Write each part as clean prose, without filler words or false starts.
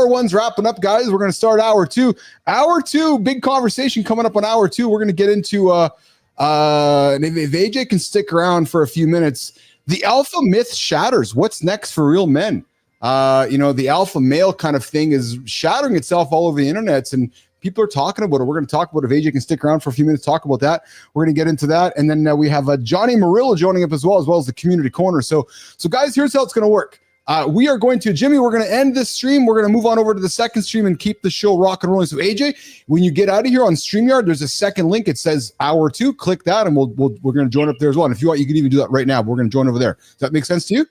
hour one's wrapping up, guys. We're going to start hour two. Hour two, big conversation coming up on hour two. We're going to get into, if AJ can stick around for a few minutes, the alpha myth shatters. What's next for real men? The alpha male kind of thing is shattering itself all over the internet, and people are talking about it. We're going to talk about it. If AJ can stick around for a few minutes, talk about that. We're going to get into that. And then we have Johnny Murillo joining up as well as the community corner. So guys, here's how it's going to work. We are going to, Jimmy, we're going to end this stream. We're going to move on over to the second stream and keep the show rock and rolling. So AJ, when you get out of here on StreamYard, there's a second link. It says hour two. Click that and we're going to join up there as well. And if you want, you can even do that right now. We're going to join over there. Does that make sense to you?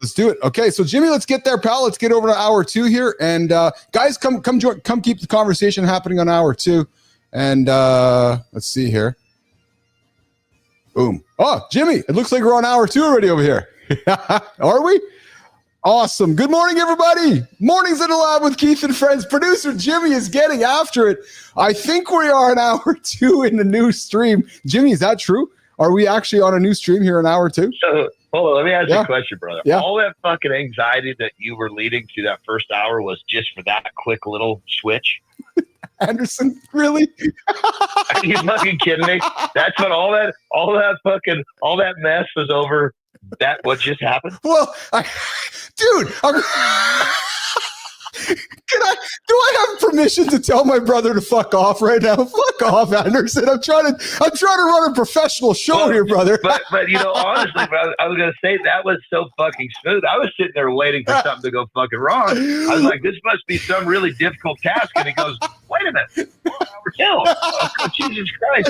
Let's do it. Okay, so Jimmy, let's get there, pal. Let's get over to hour two here, and guys, come keep the conversation happening on hour two. And let's see here. Boom. Oh, Jimmy, it looks like we're on hour two already over here. Are we? Awesome. Good morning, everybody. Mornings in the Lab with Keith and friends. Producer Jimmy is getting after it. I think we are on hour two in the new stream. Jimmy, is that true? Are we actually on a new stream here in hour two? Hold on, let me ask you a question, brother. Yeah. All that fucking anxiety that you were leading to that first hour was just for that quick little switch? Andersen, really? Are you fucking kidding me? That's what all that mess was over. That what just happened? Well, dude, do I have permission to tell my brother to fuck off right now? Fuck off, Andersen. I'm trying to run a professional show here, brother. But honestly, bro, I was gonna say that was so fucking smooth. I was sitting there waiting for something to go fucking wrong. I was like, this must be some really difficult task. And he goes, wait a minute. Oh, Jesus Christ.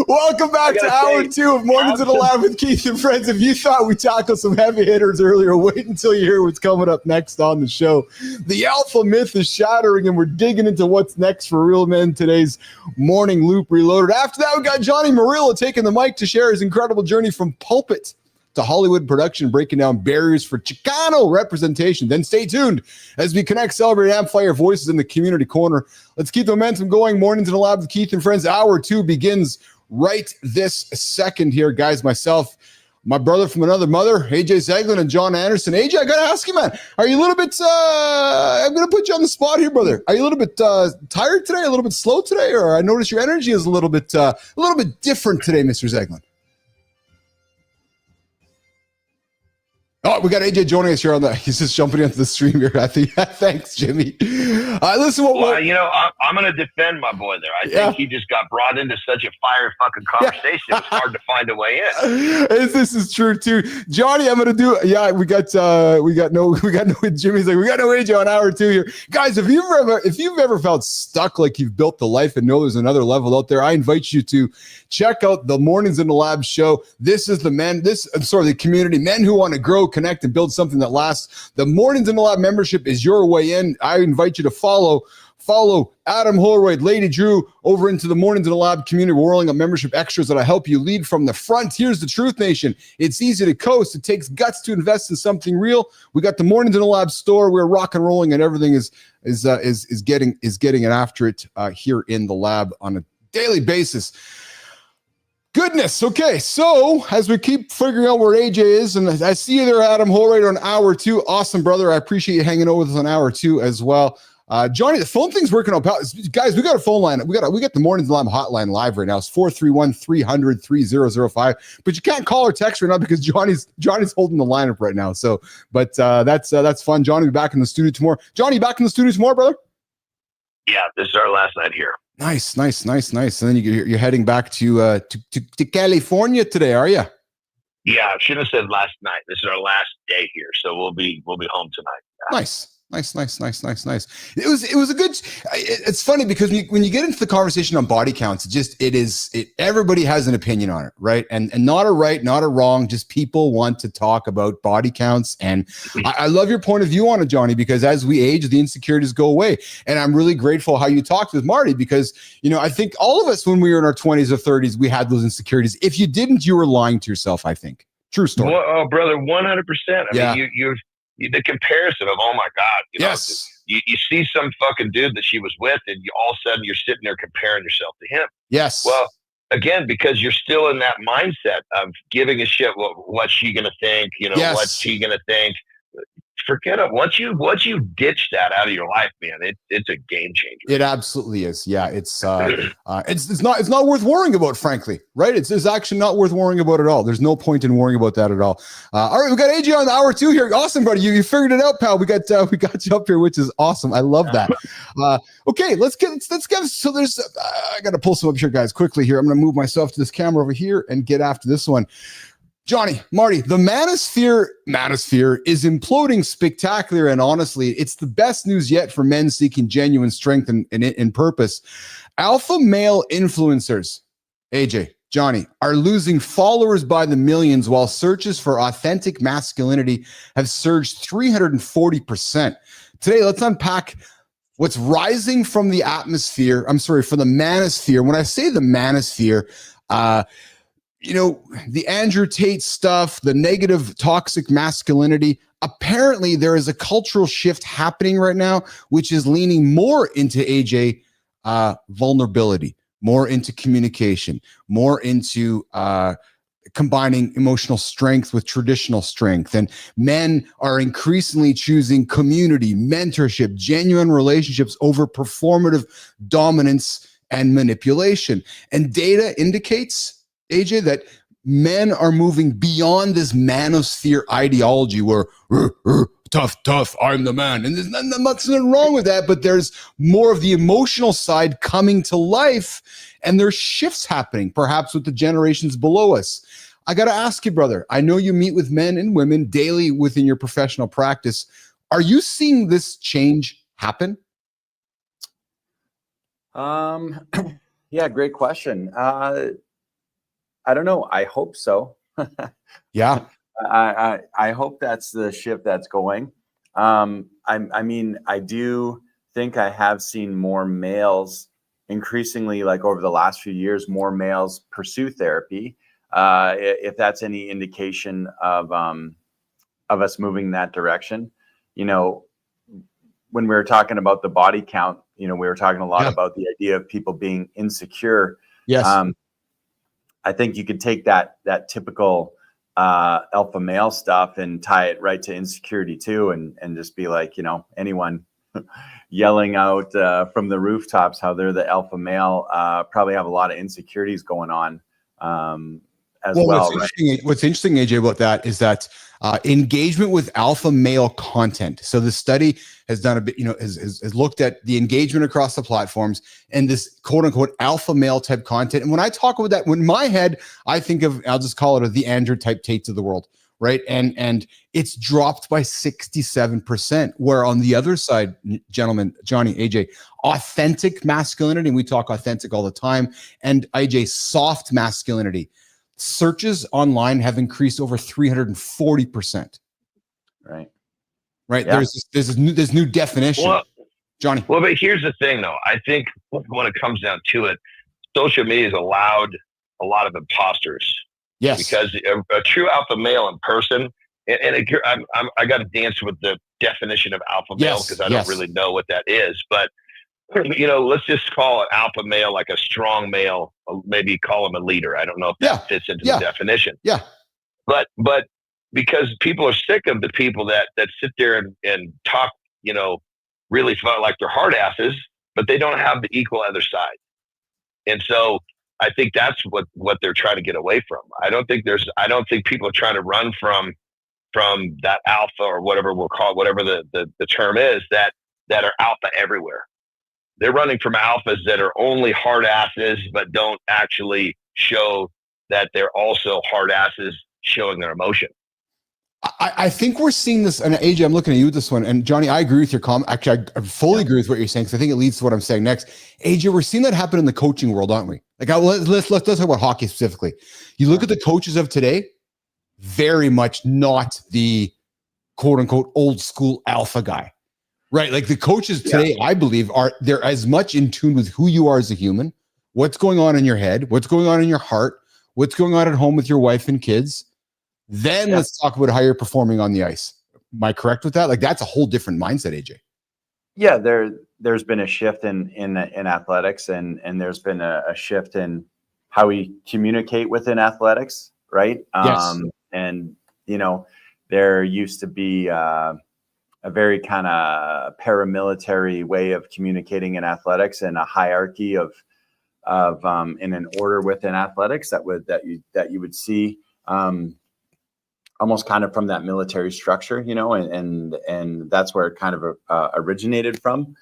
Welcome back to hour two of Mornings in the Lab with Keith and friends. If you thought we tackled some heavy hitters earlier, wait until you hear what's coming up next on the show. The alpha myth is shattering, and we're digging into what's next for real men. Today's morning loop reloaded. After that, we got Johnny Murillo taking the mic to share his incredible journey from Pulpit to Hollywood production, breaking down barriers for Chicano representation. Then stay tuned as we connect, celebrate, amplify your voices in the community corner. Let's keep the momentum going. Mornings in the Lab with Keith and friends. Hour two begins right this second here, guys. Myself, my brother from another mother, AJ Zeglin, and John Andersen. AJ, I gotta ask you, man, are you a little bit, I'm gonna put you on the spot here, brother. Are you a little bit tired today, a little bit slow today, or I notice your energy is a little bit different today, Mr. Zeglin? Oh, we got AJ joining us here on he's just jumping into the stream here. I think, thanks, Jimmy. Listen, I'm going to defend my boy there. I think he just got brought into such a fire fucking conversation. It was hard to find a way in. This is true too, Johnny. I'm going to do. Yeah, we got no. Jimmy's like, we got no AJ on hour two here, guys. If you've ever felt stuck, like you've built the life and know there's another level out there, I invite you to check out the Mornings in the Lab show. This is the community, men who want to grow, connect, and build something that lasts. The Mornings in the Lab membership is your way in. I invite you to follow Adam Holroyd, Lady Drew over into the Mornings in the Lab community. We're rolling up membership extras that'll help you lead from the front. Here's the truth, nation. It's easy to coast. It takes guts to invest in something real. We got the Mornings in the Lab store. We're rock and rolling, and everything is getting it after it here in the lab on a daily basis. Goodness. Okay, so as we keep figuring out where AJ is, and I see you there, Adam Holroyd, on hour two. Awesome, brother. I appreciate you hanging out with us on hour two as well. Johnny, the phone thing's working out. Guys, we got a phone line. We got the Mornings Lab hotline live right now. It's 431-300-3005. But you can't call or text right now because Johnny's holding the line up right now. So, but that's fun. Johnny will be back in the studio tomorrow. Johnny, back in the studio tomorrow, brother? Yeah, this is our last night here. Nice. And then you're heading back to California today, are you? Yeah, I should have said last night. This is our last day here, so we'll be home tonight. Yeah. Nice. It was a good. It's funny because when you get into the conversation on body counts, everybody has an opinion on it, right? And not a right, not a wrong. Just people want to talk about body counts, and I love your point of view on it, Johnny. Because as we age, the insecurities go away, and I'm really grateful how you talked with Marty because I think all of us when we were in our 20s or 30s, we had those insecurities. If you didn't, you were lying to yourself. I think true story. Well, oh, brother, 100%. I mean, you're the comparison of, oh my God, yes. You see some fucking dude that she was with, and all of a sudden you're sitting there comparing yourself to him. Yes. Well, again, because you're still in that mindset of giving a shit what's she gonna think, yes. what's he gonna think. forget it. Once you ditch that out of your life, man, it's a game changer. It absolutely is. Yeah, it's not worth worrying about, frankly, right? It's actually not worth worrying about at all. There's no point in worrying about that at all. All right, we got AJ on the hour 2 here. Awesome, buddy. You figured it out, pal. We got you up here, which is awesome. I love that. Okay, let's get. So there's. I got to pull some up here, guys, quickly here. I'm going to move myself to this camera over here and get after this one. Johnny, Marty, the manosphere is imploding spectacularly, and honestly, it's the best news yet for men seeking genuine strength and purpose. Alpha male influencers, AJ, Johnny, are losing followers by the millions, while searches for authentic masculinity have surged 340%. Today, let's unpack what's rising from the atmosphere. I'm sorry, for the manosphere. When I say the manosphere, the Andrew Tate stuff, the negative toxic masculinity, apparently there is a cultural shift happening right now, which is leaning more into AJ vulnerability, more into communication, more into combining emotional strength with traditional strength. And men are increasingly choosing community, mentorship, genuine relationships over performative dominance and manipulation. And data indicates, AJ, that men are moving beyond this manosphere ideology where tough, I'm the man. And there's nothing wrong with that, but there's more of the emotional side coming to life, and there's shifts happening, perhaps with the generations below us. I got to ask you, brother, I know you meet with men and women daily within your professional practice. Are you seeing this change happen? Yeah, great question. I don't know. I hope so. Yeah. I hope that's the shift that's going. I mean, I do think I have seen more males increasingly, like over the last few years, more males pursue therapy. If that's any indication of us moving in that direction. When we were talking about the body count, we were talking a lot about the idea of people being insecure. Yes. I think you could take that typical alpha male stuff and tie it right to insecurity too, and just be like, anyone yelling out from the rooftops how they're the alpha male probably have a lot of insecurities going on as well. What's interesting, AJ, about that is that engagement with alpha male content. So the study has done a bit, has looked at the engagement across the platforms and this quote unquote alpha male type content. And when I talk about that, in my head, I think of, I'll just call it the Andrew type Tates of the world, right? And it's dropped by 67%. Where on the other side, gentlemen, Johnny, AJ, authentic masculinity, and we talk authentic all the time, and AJ, soft masculinity. Searches online have increased over 340%. Right. Yeah. There's this new definition. Well, Johnny. Well, but here's the thing, though. I think when it comes down to it, social media has allowed a lot of imposters. Yes. Because a true alpha male in person, I got to dance with the definition of alpha male because I don't really know what that is, but. Let's just call it alpha male, like a strong male, maybe call him a leader. I don't know if that fits into the definition. Yeah. But because people are sick of the people that sit there and talk, really fun, like they're hard asses, but they don't have the equal other side. And so I think that's what they're trying to get away from. I don't think people are trying to run from that alpha or whatever we'll call it, whatever the term is that are alpha everywhere. They're running from alphas that are only hard asses, but don't actually show that they're also hard asses showing their emotion. I think we're seeing this, and AJ, I'm looking at you with this one, and Johnny, I agree with your comment. Actually, I fully agree with what you're saying, because I think it leads to what I'm saying next. AJ, we're seeing that happen in the coaching world, aren't we? Like, let's talk about hockey specifically. You look at the coaches of today, very much not the quote unquote old school alpha guy. Right. Like the coaches today, I believe they're as much in tune with who you are as a human, what's going on in your head, what's going on in your heart, what's going on at home with your wife and kids. Then let's talk about how you're performing on the ice. Am I correct with that? Like that's a whole different mindset, AJ. Yeah, there's been a shift in athletics, and there's been a shift in how we communicate within athletics, right? Yes. And there used to be very kind of paramilitary way of communicating in athletics, and a hierarchy of in an order within athletics that you would see almost kind of from that military structure, you know, and that's where it kind of originated from,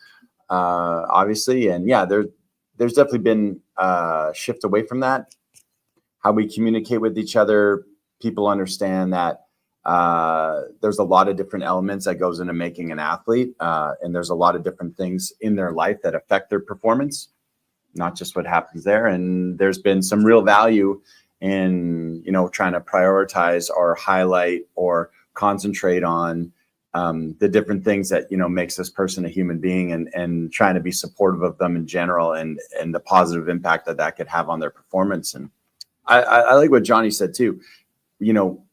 obviously. And yeah, there's definitely been a shift away from that. How we communicate with each other, people understand that there's a lot of different elements that goes into making an athlete, and there's a lot of different things in their life that affect their performance, not just what happens there. And there's been some real value in, you know, trying to prioritize or highlight or concentrate on the different things that, you know, makes this person a human being, and trying to be supportive of them in general, and the positive impact that could have on their performance. And I like what Johnny said too. You know,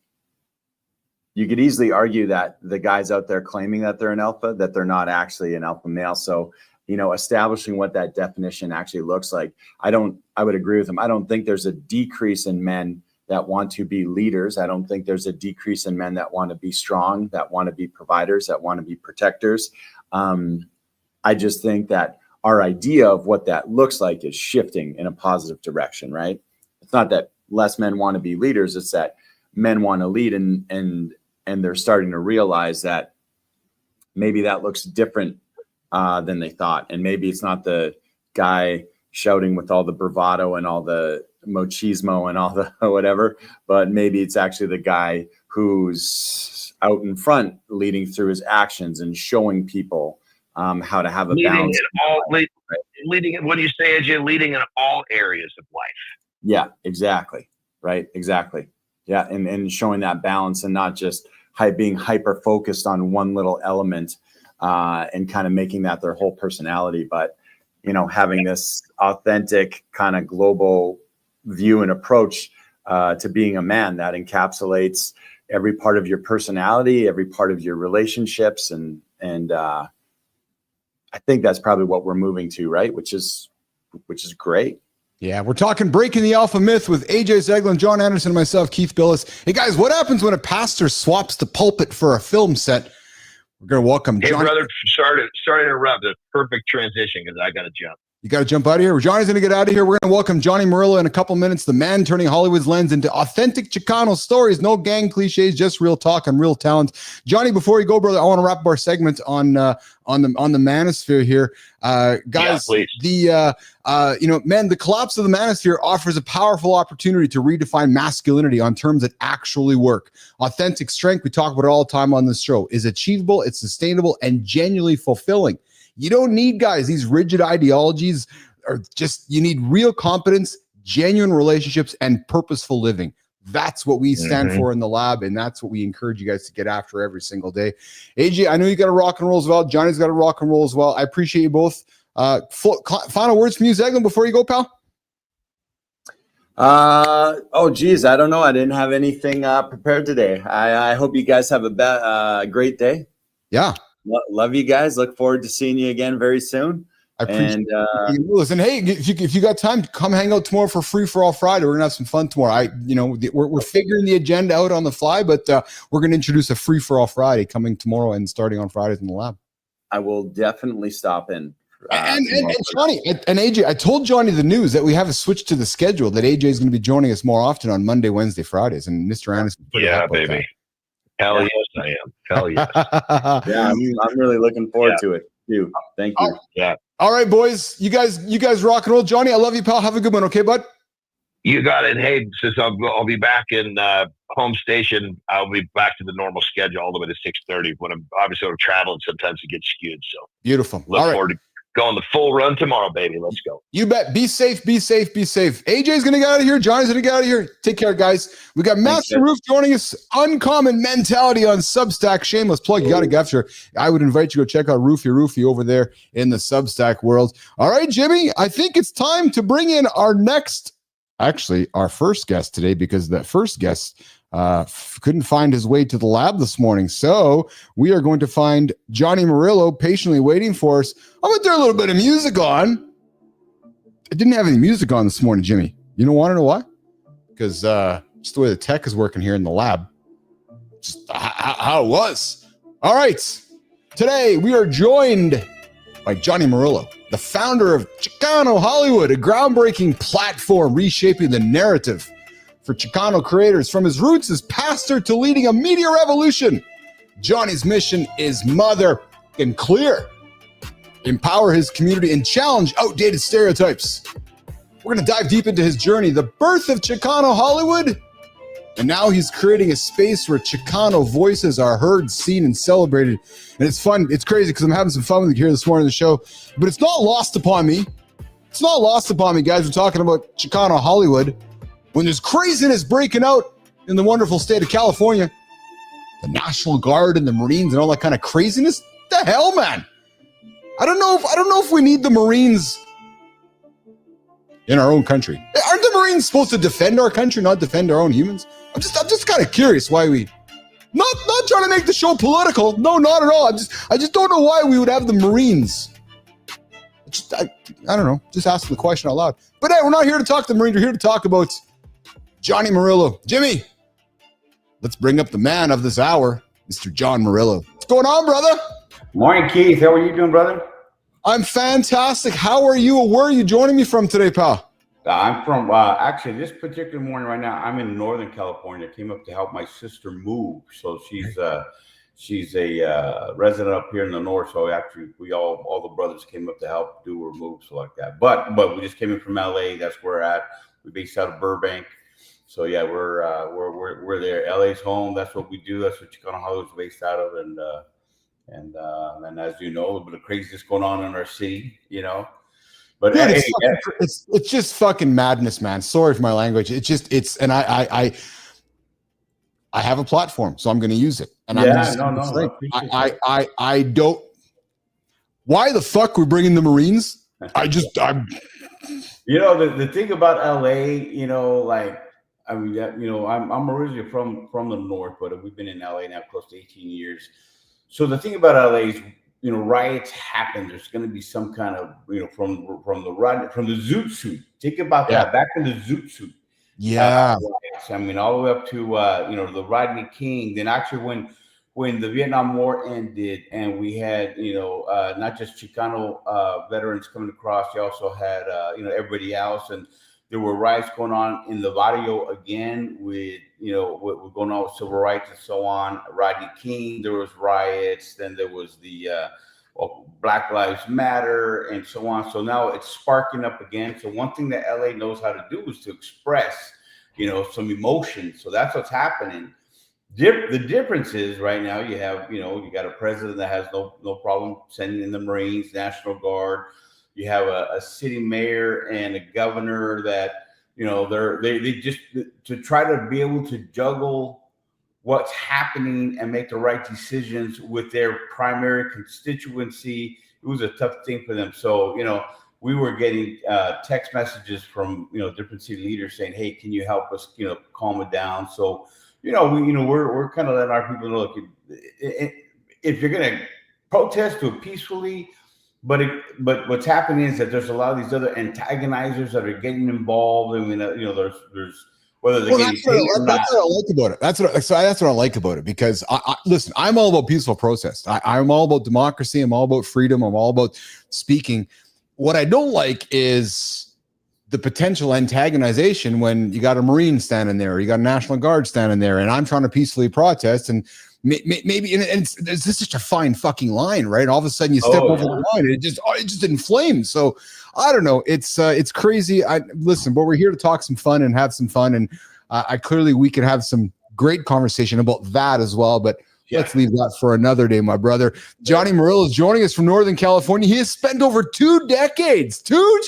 you could easily argue that the guys out there claiming that they're an alpha, that they're not actually an alpha male. So, you know, establishing what that definition actually looks like. I would agree with him. I don't think there's a decrease in men that want to be leaders. I don't think there's a decrease in men that want to be strong, that want to be providers, that want to be protectors. I just think that our idea of what that looks like is shifting in a positive direction, right? It's not that less men want to be leaders. It's that men want to lead, and they're starting to realize that maybe that looks different than they thought. And maybe it's not the guy shouting with all the bravado and all the machismo and all the whatever, but maybe it's actually the guy who's out in front, leading through his actions and showing people how to have a balance. Leading, what do you say, AJ? Leading in all areas of life. Yeah, exactly. Right. Exactly. Yeah. And showing that balance, and not just being hyper focused on one little element, and kind of making that their whole personality, but, you know, having this authentic kind of global view and approach to being a man that encapsulates every part of your personality, every part of your relationships. And I think that's probably what we're moving to, right? Which is great. Yeah, we're talking breaking the alpha myth with AJ Zeglin, John Andersen, and myself, Keith Bilous. Hey guys, what happens when a pastor swaps the pulpit for a film set? We're going to welcome Johnny. Hey, brother, sorry to interrupt. A perfect transition because I got to jump. You got to jump out of here. Johnny's going to get out of here. We're going to welcome Johnny Murillo in a couple minutes, the man turning Hollywood's lens into authentic Chicano stories. No gang cliches, just real talk and real talent. Johnny, before you go, brother, I want to wrap up our segment on the manosphere here. Guys, yeah, the collapse of the manosphere offers a powerful opportunity to redefine masculinity on terms that actually work. Authentic strength, we talk about it all the time on this show, is achievable, it's sustainable, and genuinely fulfilling. You don't need, guys, these rigid ideologies, or just, you need real competence, genuine relationships, and purposeful living. That's what we stand for in the lab, and that's what we encourage you guys to get after every single day. AJ, I know you got to rock and roll as well. Johnny's got to rock and roll as well. I appreciate you both. Final words from you, Zeglin, before you go, pal? Oh, geez, I don't know. I didn't have anything prepared today. I hope you guys have a great day. Yeah. Love you guys. Look forward to seeing you again very soon. I appreciate it. Listen, hey, if you got time, come hang out tomorrow for Free for All Friday. We're gonna have some fun tomorrow. We're figuring the agenda out on the fly, but we're gonna introduce a Free for All Friday coming tomorrow and starting on Fridays in the lab. I will definitely stop in. And Johnny and AJ, I told Johnny the news that we have a switch to the schedule, that AJ is going to be joining us more often on Monday, Wednesday, Fridays, and Mr. Andersen. Yeah, baby. Hell yes, I am. Hell yes. Yeah, I'm really looking forward to it too. Thank you. Yeah. All right, boys. You guys rock and roll. Johnny, I love you, pal. Have a good one. Okay, bud? You got it. Hey, since I'll be back in home station, I'll be back to the normal schedule all the way to 6:30. When I'm obviously traveling, sometimes it gets skewed. So beautiful. Look forward to going the full run tomorrow, baby. Let's go. You bet. Be safe. Be safe. Be safe. AJ's going to get out of here. Johnny's going to get out of here. Take care, guys. We got Master Roof joining us. Uncommon Mentality on Substack. Shameless plug. You got to get after. I would invite you to go check out Roofy over there in the Substack world. All right, Jimmy, I think it's time to bring in our first guest today, because that first guest couldn't find his way to the lab this morning. So we are going to find Johnny Murillo patiently waiting for us. I'm going to throw a little bit of music on. I didn't have any music on this morning, Jimmy. You don't want to know why? Because just the way the tech is working here in the lab. Just how it was. All right. Today, we are joined by Johnny Murillo, the founder of Chicano Hollywood, a groundbreaking platform reshaping the narrative for Chicano creators. From his roots as pastor to leading a media revolution, Johnny's mission is mother and clear. Empower his community and challenge outdated stereotypes. We're going to dive deep into his journey, the birth of Chicano Hollywood, and now he's creating a space where Chicano voices are heard, seen, and celebrated. And it's fun. It's crazy because I'm having some fun with you here this morning on the show, but it's not lost upon me. It's not lost upon me, guys. We're talking about Chicano Hollywood when there's craziness breaking out in the wonderful state of California. The National Guard and the Marines and all that kind of craziness. What the hell, man? I don't know if we need the Marines in our own country. Aren't the Marines supposed to defend our country, not defend our own humans? I'm just kind of curious why we not trying to make the show political. No, not at all. I just don't know why we would have the Marines. I don't know. Just asking the question out loud. But hey, we're not here to talk to the Marines. We're here to talk about Johnny Murillo. Jimmy, let's bring up the man of this hour, Mr. John Murillo. What's going on, brother? Morning, Keith. How are you doing, brother? I'm fantastic. How are you? Where are you joining me from today, pal? I'm from, actually, this particular morning right now, I'm in Northern California. I came up to help my sister move. So she's a resident up here in the north. So actually, we all the brothers came up to help do her move, so like that. But we just came in from LA. That's where we're at. We're based out of Burbank. So yeah, we're there. LA's home. That's what we do. That's what Chicano Hollywood's based out of. And as you know, a little bit of craziness going on in our city, you know. But dude, hey, it's just fucking madness, man. Sorry for my language. I have a platform, so I'm going to use it. And I don't. Why the fuck we're bringing the Marines? You know, the thing about LA, you know, like, I mean, you know, I'm originally from the north, but we've been in LA now close to 18 years. So the thing about LA is, you know, riots happen. There's going to be some kind of, you know, from the Zoot Suit. Think about that. Back in the Zoot Suit. Yeah. Riots. I mean, all the way up to you know, the Rodney King. Then actually, when the Vietnam War ended, and we had, you know, not just Chicano veterans coming across, you also had you know, everybody else, and there were riots going on in the barrio again with, you know, what was going on with civil rights and so on. Rodney King, there was riots. Then there was the Black Lives Matter and so on. So now it's sparking up again. So one thing that LA knows how to do is to express, you know, some emotion. So that's what's happening. The difference is right now you have, you know, you got a president that has no problem sending in the Marines, National Guard. You have a city mayor and a governor that, you know, they just, to try to be able to juggle what's happening and make the right decisions with their primary constituency. It was a tough thing for them. So, you know, we were getting text messages from, you know, different city leaders saying, hey, can you help us, you know, calm it down? So, you know, we're kind of letting our people know, look, if you're going to protest, do it peacefully. But what's happening is that there's a lot of these other antagonizers that are getting involved. I mean, you know, there's whether they're getting paid or not. That's what I like about it. That's what I like about it, because listen, I'm all about peaceful protest. I'm all about democracy. I'm all about freedom. I'm all about speaking. What I don't like is the potential antagonization when you got a Marine standing there, or you got a National Guard standing there, and I'm trying to peacefully protest, and maybe, and it's just such a fine fucking line, right? All of a sudden you step over the line, and it just inflames. So I don't know. It's crazy. Listen, but we're here to talk some fun and have some fun, and clearly we can have some great conversation about that as well. But let's leave that for another day, my brother. Johnny Murillo is joining us from Northern California. He has spent over 2 decades, two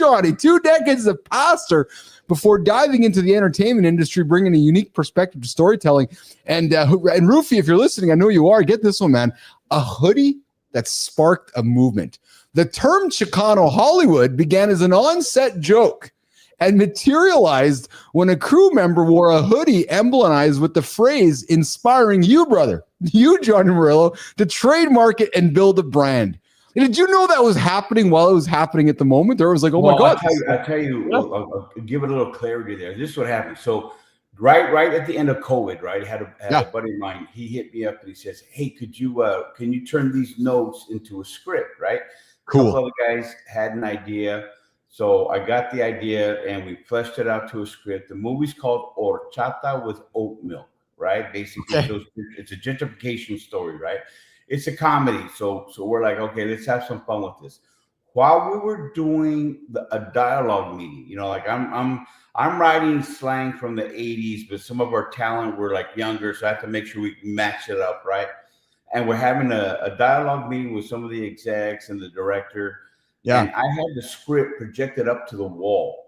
decades as a pastor before diving into the entertainment industry, bringing a unique perspective to storytelling. And Rufy, if you're listening, I know you are. Get this one, man. A hoodie that sparked a movement. The term Chicano Hollywood began as an on-set joke and materialized when a crew member wore a hoodie emblemized with the phrase "inspiring you, brother," you, Johnny Murillo, to trademark it and build a brand. And did you know that was happening while it was happening at the moment? Or it was like, oh my God. I'll tell you, I'll give it a little clarity there. This is what happened. So right at the end of COVID, right? I had Yeah. a buddy of mine. He hit me up and he says, "Hey, can you turn these notes into a script?" Right? A Cool. couple of guys had an idea, so I got the idea and we fleshed it out to a script. The movie's called Horchata with Oat Milk, right? Basically, Okay. it's a gentrification story, right? It's a comedy, so we're like, okay, let's have some fun with this. While we were doing a dialogue meeting, like I'm writing slang from the 80s, but some of our talent were like younger, so I have to make sure we match it up, right? And we're having a dialogue meeting with some of the execs and the director. Yeah. And I had the script projected up to the wall.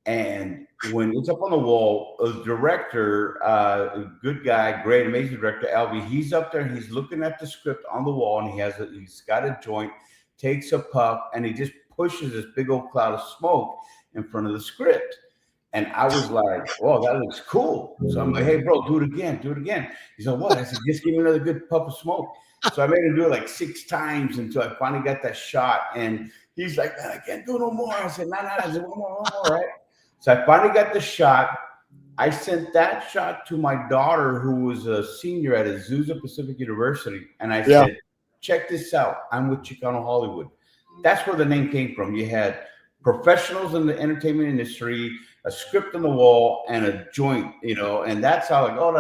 And when it's up on the wall, a director, a good guy, great, amazing director, Albie, he's up there, he's looking at the script on the wall, and he's got a joint, takes a puff, and he just pushes this big old cloud of smoke in front of the script. And I was like, "Whoa, that looks cool." So I'm like, "Hey, bro, do it again. He said, "What?" I said, "Just give me another good puff of smoke." So I made him do it like 6 times until I finally got that shot. And he's like, "Man, I can't do no more." I said, "No." I said, one more, right? So I finally got the shot. I sent that shot to my daughter, who was a senior at Azusa Pacific University. And I said, "Check this out. I'm with Chicano Hollywood." That's where the name came from. You had professionals in the entertainment industry, a script on the wall, and a joint, and that's how like, oh,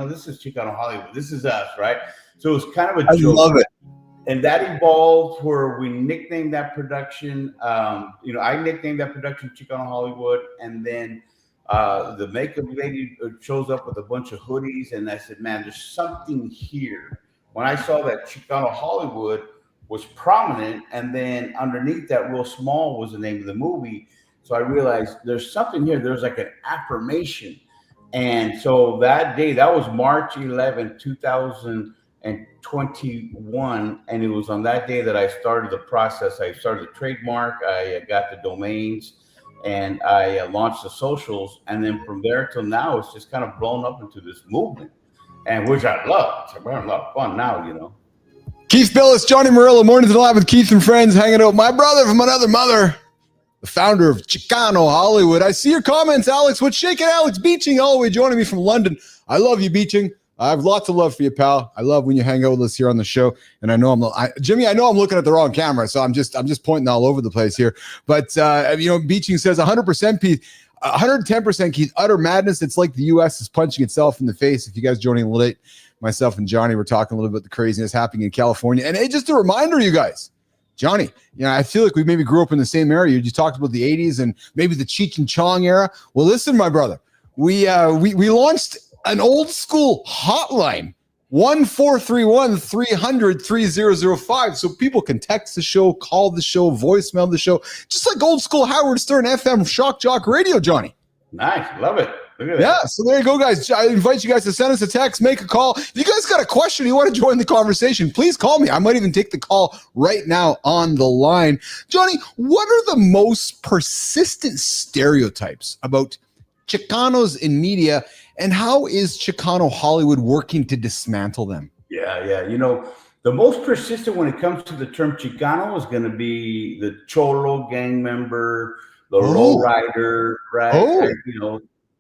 this is Chicano Hollywood. This is us, right? So it was kind of a joke. I love it. And that evolved where we nicknamed that production. I nicknamed that production Chicano Hollywood, and then the makeup lady shows up with a bunch of hoodies, and I said, "Man, there's something here." When I saw that Chicano Hollywood was prominent, and then underneath that, real small, was the name of the movie. So I realized there's something here. There's like an affirmation. And so that day, that was March 11, 2021. And it was on that day that I started the process. I started the trademark. I got the domains, and I launched the socials. And then from there till now, it's just kind of blown up into this movement, and which I love. We're having a lot of fun now, Keith Bilous, Johnny Murillo, Mornings Alive with Keith and Friends, hanging out with my brother from another mother, the founder of Chicano Hollywood. I see your comments, Alex. What's shaking, Alex? Beaching all the way joining me from London. I love you, Beaching. I have lots of love for you, pal. I love when you hang out with us here on the show. And I know Jimmy, I know I'm looking at the wrong camera, so I'm just pointing all over the place here. But Beaching says 100% Keith, 110% Keith, utter madness. It's like the U.S. is punching itself in the face. If you guys joining a little late, myself and Johnny were talking a little bit about the craziness happening in California. And hey, just a reminder, you guys, Johnny, I feel like we maybe grew up in the same area. You talked about the 80s and maybe the Cheech and Chong era. Well, listen, my brother, we launched an old school hotline, 1-431-300-3005. So people can text the show, call the show, voicemail the show, just like old school Howard Stern FM Shock Jock Radio, Johnny. Nice. Love it. Yeah, so there you go, guys. I invite you guys to send us a text, make a call. If you guys got a question, you want to join the conversation, please call me. I might even take the call right now on the line. Johnny, what are the most persistent stereotypes about Chicanos in media, and how is Chicano Hollywood working to dismantle them? Yeah. The most persistent when it comes to the term Chicano is going to be the Cholo gang member, the lowrider, right?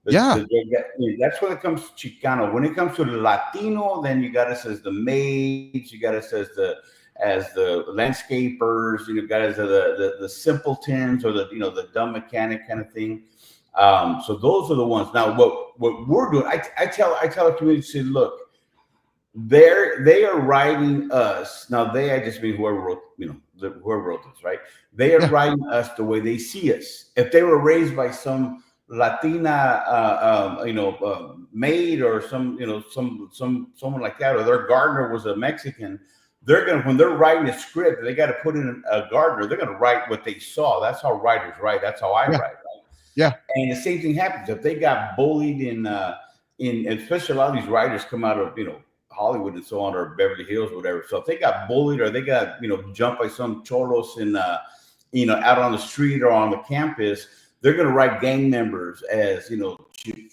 That's when it comes to Chicano. When it comes to the Latino, then you got us as the maids, you got us as the landscapers, you got us as the simpletons, or the dumb mechanic kind of thing. So those are the ones. Now, what we're doing, I tell the community, say, look, they are writing us. Now, I just mean whoever wrote, whoever wrote this, right? They are writing us the way they see us. If they were raised by some Latina, maid, or someone like that, or their gardener was a Mexican, when they're writing a script, they got to put in a gardener. They're going to write what they saw. That's how writers write. That's how I write. Right? Yeah. And the same thing happens if they got bullied in especially a lot of these writers come out of Hollywood and so on, or Beverly Hills or whatever. So if they got bullied, or they got jumped by some cholos in out on the street or on the campus, they're going to write gang members as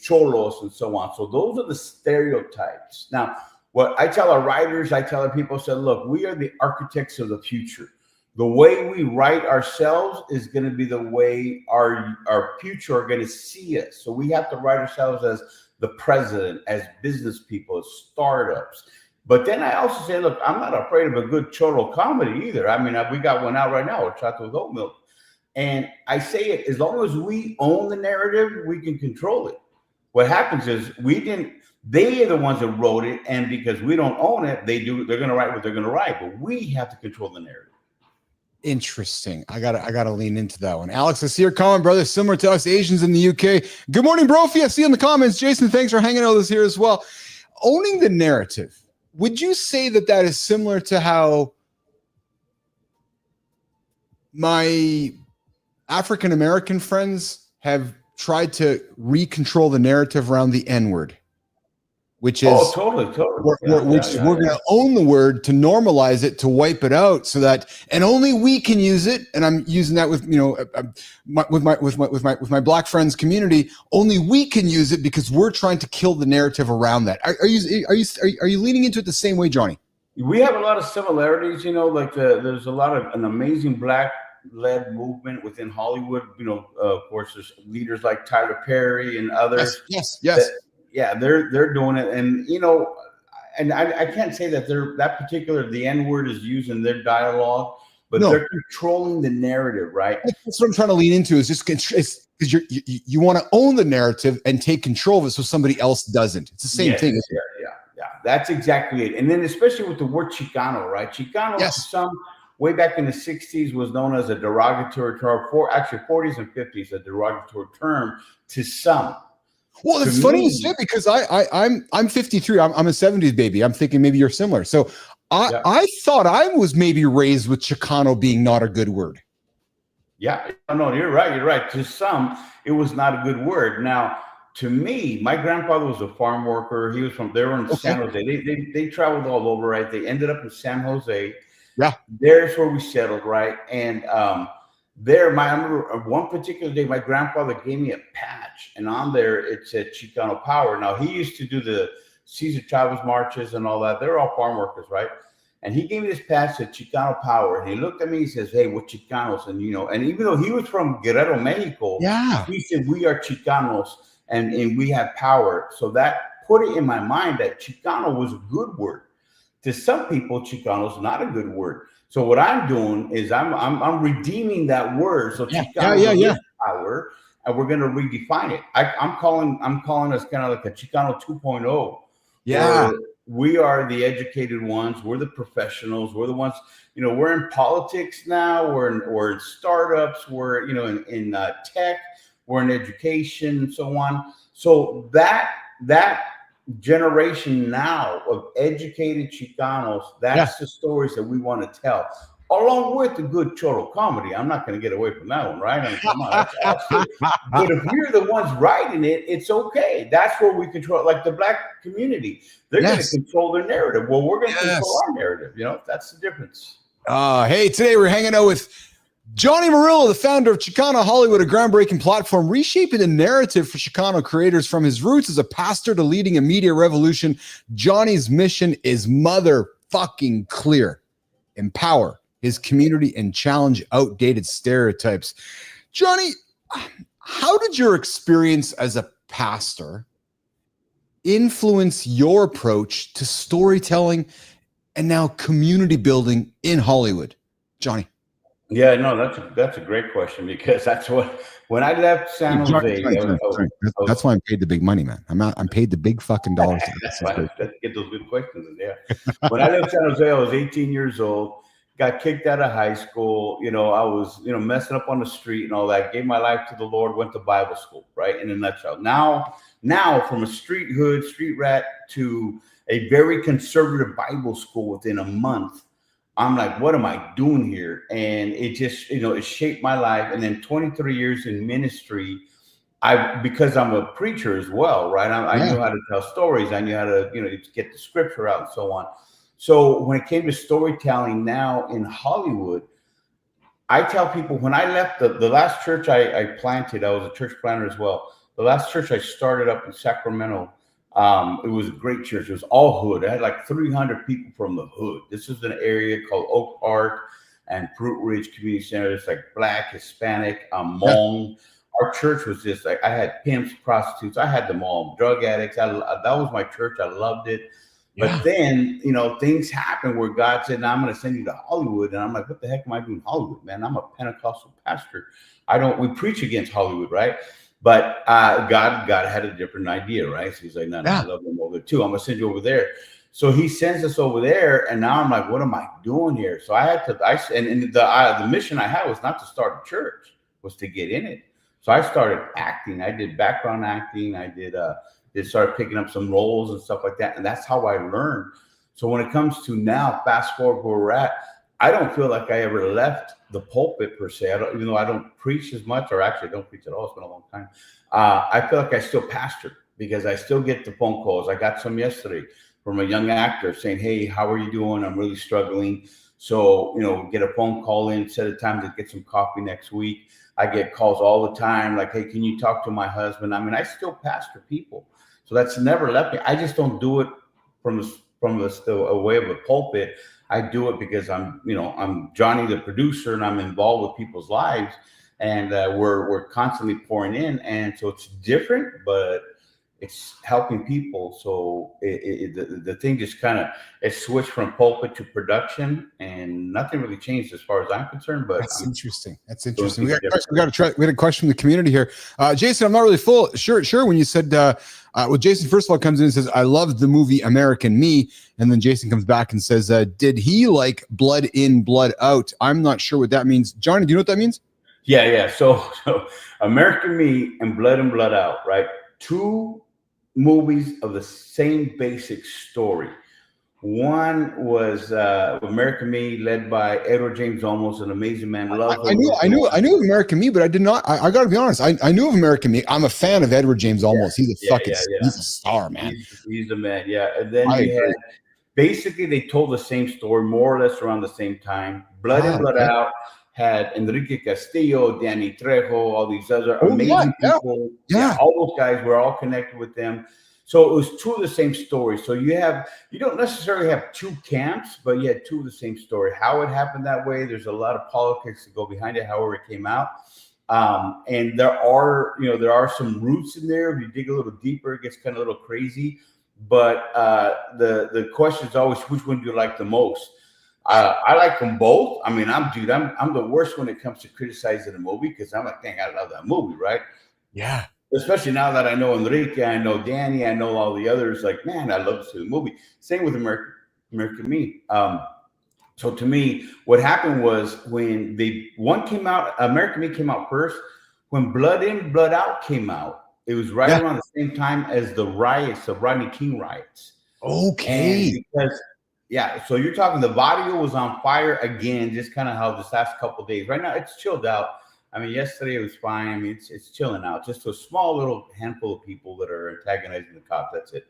cholos and so on. So those are the stereotypes. Now, what I tell our writers, I tell our people, say, look, we are the architects of the future. The way we write ourselves is going to be the way our future are going to see us. So we have to write ourselves as the president, as business people, as startups. But then I also say, look, I'm not afraid of a good cholo comedy either. I mean, we got one out right now, Chato with Oat Milk. And I say it, as long as we own the narrative, we can control it. What happens is they are the ones that wrote it. And because we don't own it, they're going to write what they're going to write. But we have to control the narrative. Interesting. I gotta lean into that one. Alex, I see your comment, brother. Similar to us Asians in the UK. Good morning, Brophy. I see in the comments. Jason, thanks for hanging out with us here as well. Owning the narrative. Would you say that is similar to how my African American friends have tried to recontrol the narrative around the N-word? Which is totally. We're going to own the word to normalize it, to wipe it out, so that, and only we can use it. And I'm using that with my black friends community. Only we can use it because we're trying to kill the narrative around that. Are you leaning into it the same way, Johnny? We have a lot of similarities. Like there's a lot of an amazing black-led movement within Hollywood. Of course, there's leaders like Tyler Perry and others. Yes. They're doing it, and and I can't say that the N-word is used in their dialogue, but they're controlling the narrative, right? That's what I'm trying to lean into. Is just because you want to own the narrative and take control of it, so somebody else doesn't. It's the same thing. Yeah. That's exactly it. And then especially with the word Chicano, right? Chicano, to some way back in the 60s, was known as a derogatory term. Actually, 40s and 50s, a derogatory term to some. Well, it's funny you say, because I'm 53. I'm a 70s baby. I'm thinking maybe you're similar. So I thought I was maybe raised with Chicano being not a good word. Yeah, no, you're right. You're right. To some, it was not a good word. Now, to me, my grandfather was a farm worker. He was they were in San Jose. They traveled all over, right? They ended up in San Jose. Yeah. There's where we settled, right? And I remember one particular day, my grandfather gave me a patch, and on there it said Chicano Power. Now, he used to do the Cesar Chavez marches and all that. They're all farm workers, right? And he gave me this patch that Chicano Power. And he looked at me, he says, "Hey, we're Chicanos." And, and even though he was from Guerrero, Mexico, he said, "We are Chicanos and we have power." So that put it in my mind that Chicano was a good word. To some people, Chicano is not a good word. So what I'm doing is I'm redeeming that word. So Chicano is power, and we're going to redefine it. I'm calling us kind of like a Chicano 2.0. Yeah. We are the educated ones. We're the professionals. We're the ones, we're in politics now. We're in startups. We're, in tech. We're in education and so on. So that generation now of educated Chicanos, that's the stories that we want to tell, along with the good choro comedy. I'm not going to get away from that one, right? I mean, come on, that's awesome. But if we're the ones writing it, it's okay. That's where we control, like the black community. They're going to control their narrative. Well, we're going to control our narrative. That's the difference. Hey, today we're hanging out with Johnny Murillo, the founder of Chicano Hollywood, a groundbreaking platform reshaping the narrative for Chicano creators. From his roots as a pastor to leading a media revolution, Johnny's mission is motherfucking clear: empower his community and challenge outdated stereotypes. Johnny, how did your experience as a pastor influence your approach to storytelling and now community building in Hollywood? Johnny. Yeah, no, that's a great question, because that's when I left San Jose. That's why I'm paid the big money, man. I'm paid the big fucking dollars. Let's get those good questions in there. When I left San Jose, I was 18 years old, got kicked out of high school. I was, messing up on the street and all that. Gave my life to the Lord, went to Bible school, right? In a nutshell. Now from a street rat to a very conservative Bible school within a month, I'm like, what am I doing here? And it just, it shaped my life. And then 23 years in ministry, because I'm a preacher as well, right? I knew how to tell stories. I knew how to, get the scripture out and so on. So when it came to storytelling now in Hollywood, I tell people, when I left the last church I planted, I was a church planter as well. The last church I started up in Sacramento, it was a great church. It was all hood. I had like 300 people from the hood. This is an area called Oak Park and Fruit Ridge Community Center. It's like Black, Hispanic, Hmong, our church was just like, I had pimps, prostitutes, I had them all, drug addicts. That was my church. I loved it. Yeah. But then, things happened where God said, "Now I'm going to send you to Hollywood." And I'm like, what the heck am I doing in Hollywood, man? I'm a Pentecostal pastor. We preach against Hollywood, right? But God had a different idea, right? So he's like, no, I love them over there too. I'm going to send you over there. So he sends us over there. And now I'm like, what am I doing here? So I had to, the mission I had was not to start a church, was to get in it. So I started acting. I did background acting. I did started picking up some roles and stuff like that. And that's how I learned. So when it comes to now, fast forward where we're at, I don't feel like I ever left the pulpit per se. Even though I don't preach as much, or actually I don't preach at all. It's been a long time. I feel like I still pastor because I still get the phone calls. I got some yesterday from a young actor saying, "Hey, how are you doing? I'm really struggling." So, get a phone call in, set a time to get some coffee next week. I get calls all the time like, "Hey, can you talk to my husband?" I mean, I still pastor people. So that's never left me. I just don't do it from the way of a pulpit. I do it because I'm Johnny, the producer, and I'm involved with people's lives, and we're constantly pouring in, and so it's different, but it's helping people. So the thing just kind of switched from pulpit to production, and nothing really changed as far as I'm concerned. But that's interesting. That's interesting. We had a question from the community here. Jason, I'm not really sure when you said. Well, Jason, first of all, comes in and says, "I loved the movie American Me." And then Jason comes back and says, "Did he like Blood In, Blood Out?" I'm not sure what that means. Johnny, do you know what that means? Yeah. So American Me and Blood In, Blood Out, right? Two movies of the same basic story. One was American Me, led by Edward James Olmos, an amazing man. I knew of American Me, but I did not. I got to be honest. I knew of American Me. I'm a fan of Edward James Olmos. He's a star, man. He's the man. Yeah. And then basically they told the same story, more or less around the same time. Blood In, Blood Out had Enrique Castillo, Danny Trejo, all these other amazing people. Yeah, all those guys were all connected with them. So it was two of the same stories. So you don't necessarily have two camps, but you had two of the same story. How it happened that way, there's a lot of politics to go behind it, however it came out. And there are some roots in there. If you dig a little deeper, it gets kind of a little crazy. But the question is always, which one do you like the most? I like them both. I mean, I'm the worst when it comes to criticizing a movie, because I'm like, dang, I love that movie, right? Yeah. Especially now that I know Enrique, I know Danny, I know all the others. Like, man, I love to see the movie. Same with American Me. So to me, what happened was when one came out, American Me came out first. When Blood In, Blood Out came out, it was right around the same time as the riots, the Rodney King riots. Okay. So you're talking, the barrio was on fire again, just kind of how this last couple of days. Right now, it's chilled out. I mean, yesterday it was fine. I mean, it's chilling out. Just a small little handful of people that are antagonizing the cops. That's it.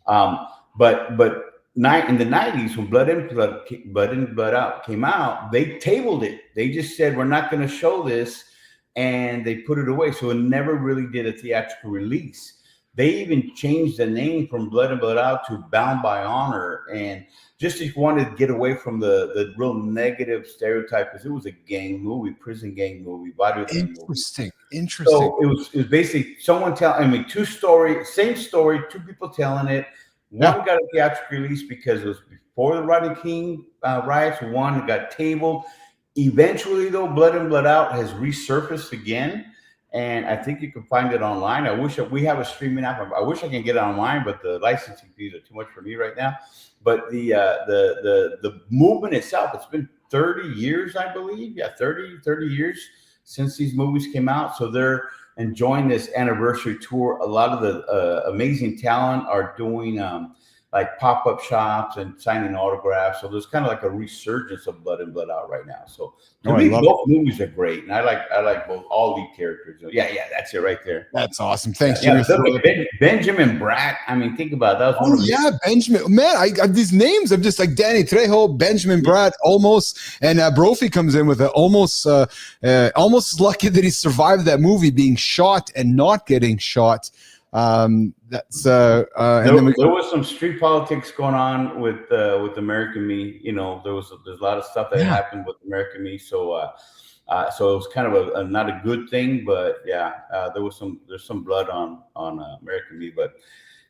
But in the 90s, when Blood In, Blood Out came out, they tabled it. They just said, we're not going to show this, and they put it away. So it never really did a theatrical release. They even changed the name from Blood In, Blood Out to Bound by Honor, and just wanted to get away from the real negative stereotype, because it was a gang movie, prison gang movie, Interesting. So it was basically someone same story, two people telling it. One got a theatrical release because it was before the Rodney King riots. One got tabled. Eventually, though, Blood In, Blood Out has resurfaced again. And I think you can find it online. I wish we have a streaming app. I wish I can get it online, but the licensing fees are too much for me right now. But the movement itself, it's been 30 years, I believe. Yeah, 30 years since these movies came out. So they're enjoying this anniversary tour. A lot of the amazing talent are doing like pop-up shops and signing autographs. So there's kind of like a resurgence of Blood In, Blood Out right now. So to me, both movies are great, and I like both, all lead characters. Yeah, that's it right there. That's awesome. Thanks, Jimmy. Benjamin Bratt. I mean, think about it. That was Benjamin. Man, I got these names. I'm just like Danny Trejo, Benjamin Bratt, almost, and Brophy comes in with almost lucky that he survived that movie being shot and not getting shot. There was some street politics going on with American Me. There's a lot of stuff that happened with American Me. So So it was kind of a not a good thing, but yeah, there's some blood on American Me, but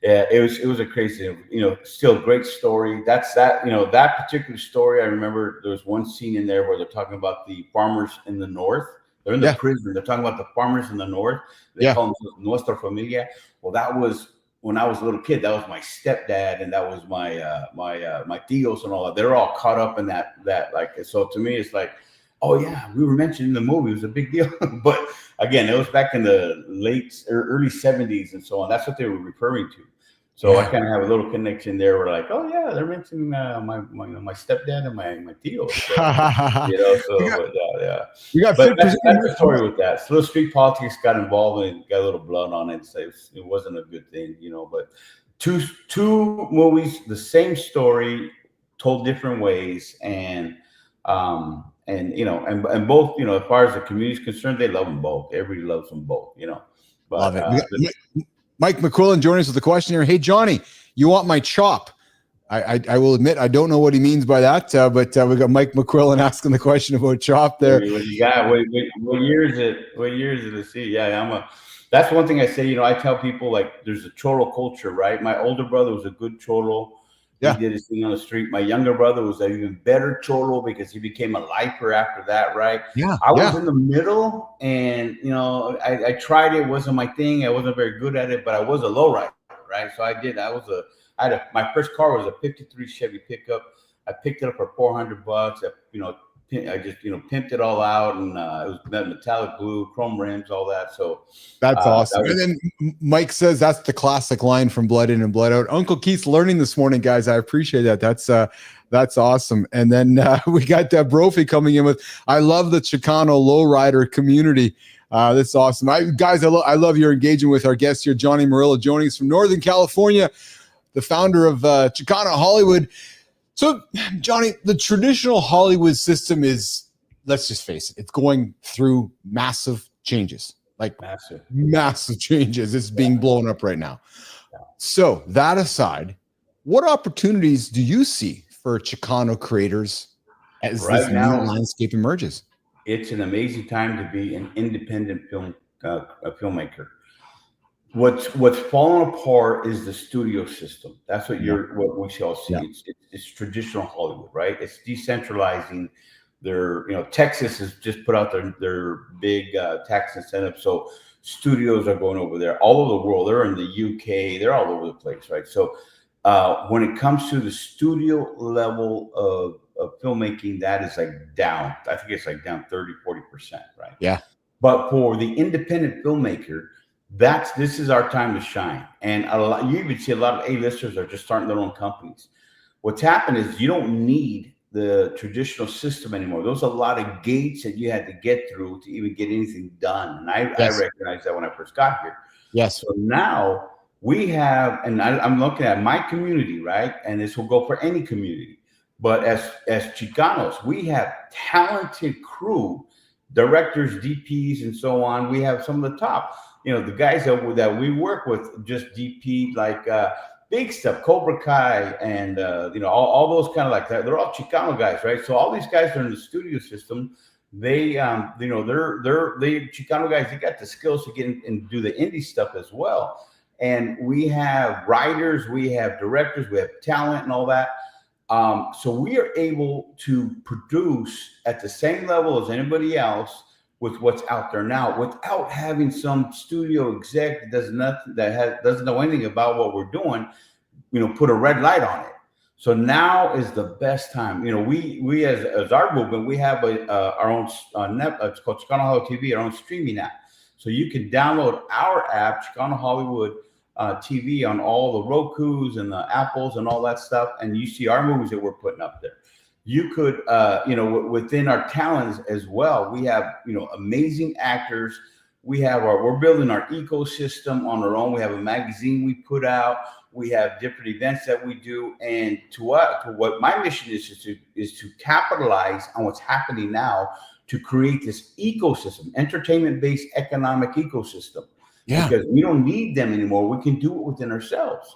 yeah, it was a crazy, still great story. That particular story. I remember there was one scene in there where they're talking about the farmers in the north. They're in the prison. They're talking about the farmers in the north. They call themselves Nuestra Familia. Well, that was when I was a little kid. That was my stepdad, and that was my my tios and all that. They're all caught up in that. So to me, it's like, oh yeah, we were mentioned in the movie. It was a big deal. But again, it was back in the late or early 70s and so on. That's what they were referring to. So I kind of have a little connection there. We're like, oh yeah, they're mentioning my stepdad and my tio. So, We got but that's the story with that. So little street politics got involved and got a little blood on it. So it wasn't a good thing, But two movies, the same story, told different ways, and both, as far as the community is concerned, they love them both. Everybody loves them both, But, love it. Mike McQuillan joining us with a question here. Hey, Johnny, you want my chop? I will admit I don't know what he means by that, but we got Mike McQuillan asking the question about chop there. What year is it? What year is it? See, yeah, that's one thing I say. I tell people, like, there's a cholo culture, right? My older brother was a good cholo. He did his thing on the street. My younger brother was an even better cholo because he became a lifer after that, right? I was in the middle, and I tried it. It wasn't my thing. I wasn't very good at it, but I was a low rider, right? So my first car was a '53 Chevy pickup. I picked it up for $400. I just pimped it all out, and it was metallic blue, chrome rims, all that. So that's awesome. And then Mike says that's the classic line from Blood In and Blood Out. Uncle Keith's learning this morning, guys. I appreciate that. That's awesome. And then we got Brophy coming in with, I love the Chicano lowrider community. That's awesome. I love your engaging with our guest here, Johnny Murillo, joining us from Northern California, the founder of Chicano Hollywood. So, Johnny, the traditional Hollywood system is, let's just face it, it's going through massive changes, like massive changes. It's being blown up right now. So, that aside, what opportunities do you see for Chicano creators as this new landscape emerges? It's an amazing time to be an independent filmmaker. What's fallen apart is the studio system. That's what what we shall see. It's traditional Hollywood, right? It's decentralizing. Texas has just put out their big tax incentive, so studios are going over there all over the world. They're in the UK. They're all over the place, right? So when it comes to the studio level of filmmaking, that is like down. I think it's like down 30-40%, right? Yeah. But for the independent filmmaker, this is our time to shine. And you even see a lot of A-listers are just starting their own companies. What's happened is you don't need the traditional system anymore. There's a lot of gates that you had to get through to even get anything done. And I recognized that when I first got here. Yes. So now we have, and I'm looking at my community, right? And this will go for any community. But as Chicanos, we have talented crew, directors, DPs, and so on. We have some of the top. The guys that we work with, just DP, like big stuff, Cobra Kai, and all those kind of like that. They're all Chicano guys, right? So all these guys are in the studio system. They, they're Chicano guys. They got the skills to get in and do the indie stuff as well. And we have writers, we have directors, we have talent, and all that. So we are able to produce at the same level as anybody else with what's out there now, without having some studio exec that does nothing, doesn't know anything about what we're doing, put a red light on it. So now is the best time. We as our movement, we have our own it's called Chicano Hollywood TV, our own streaming app. So you can download our app, Chicano Hollywood TV, on all the Rokus and the Apples and all that stuff, and you see our movies that we're putting up there. You could, within our talents as well, we have, amazing actors. We're building our ecosystem on our own. We have a magazine we put out. We have different events that we do. And to what my mission is to capitalize on what's happening now to create this ecosystem, entertainment-based economic ecosystem. Yeah. Because we don't need them anymore. We can do it within ourselves,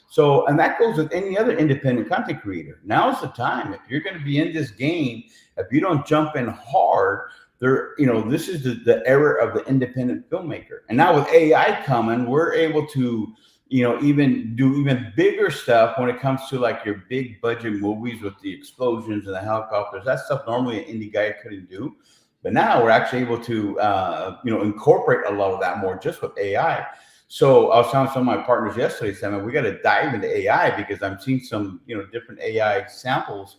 So, and that goes with any other independent content creator. Now's the time. If you're going to be in this game, if you don't jump in hard, this is the era of the independent filmmaker. And now with AI coming, we're able to, even do even bigger stuff when it comes to like your big budget movies with the explosions and the helicopters. That stuff normally an indie guy couldn't do. But now we're actually able to, incorporate a lot of that more just with AI. So I was telling some of my partners yesterday, saying, we got to dive into AI because I'm seeing some, different AI samples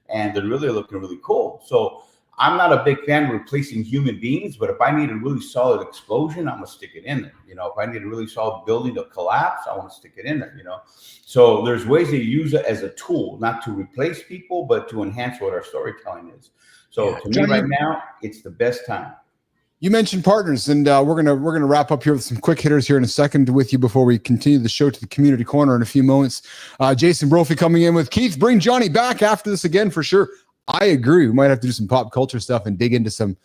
and they're really looking really cool. So I'm not a big fan of replacing human beings, but if I need a really solid explosion, I'm going to stick it in there. If I need a really solid building to collapse, I want to stick it in there, So there's ways to use it as a tool, not to replace people, but to enhance what our storytelling is. So to me right now, it's the best time. You mentioned partners, and we're gonna wrap up here with some quick hitters here in a second with you before we continue the show to the community corner in a few moments. Jason Brophy coming in with Keith. Bring Johnny back after this again for sure. I agree. We might have to do some pop culture stuff and dig into some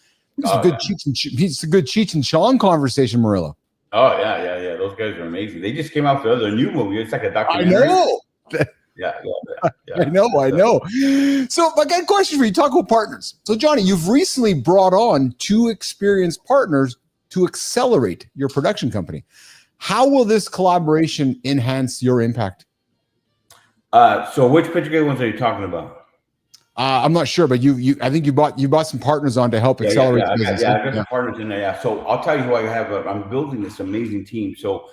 good Cheech and Chong conversation, Murillo. Oh yeah. Those guys are amazing. They just came out with their new movie. It's like a documentary. I know. Yeah. I know. So I got a question for you. Talk about partners. So Johnny, you've recently brought on 2 experienced partners to accelerate your production company. How will this collaboration enhance your impact? So which particular ones are you talking about? I'm not sure, but I think you bought some partners on to help accelerate the business. I got some partners in there. Yeah. So I'll tell you who I have. I'm building this amazing team. So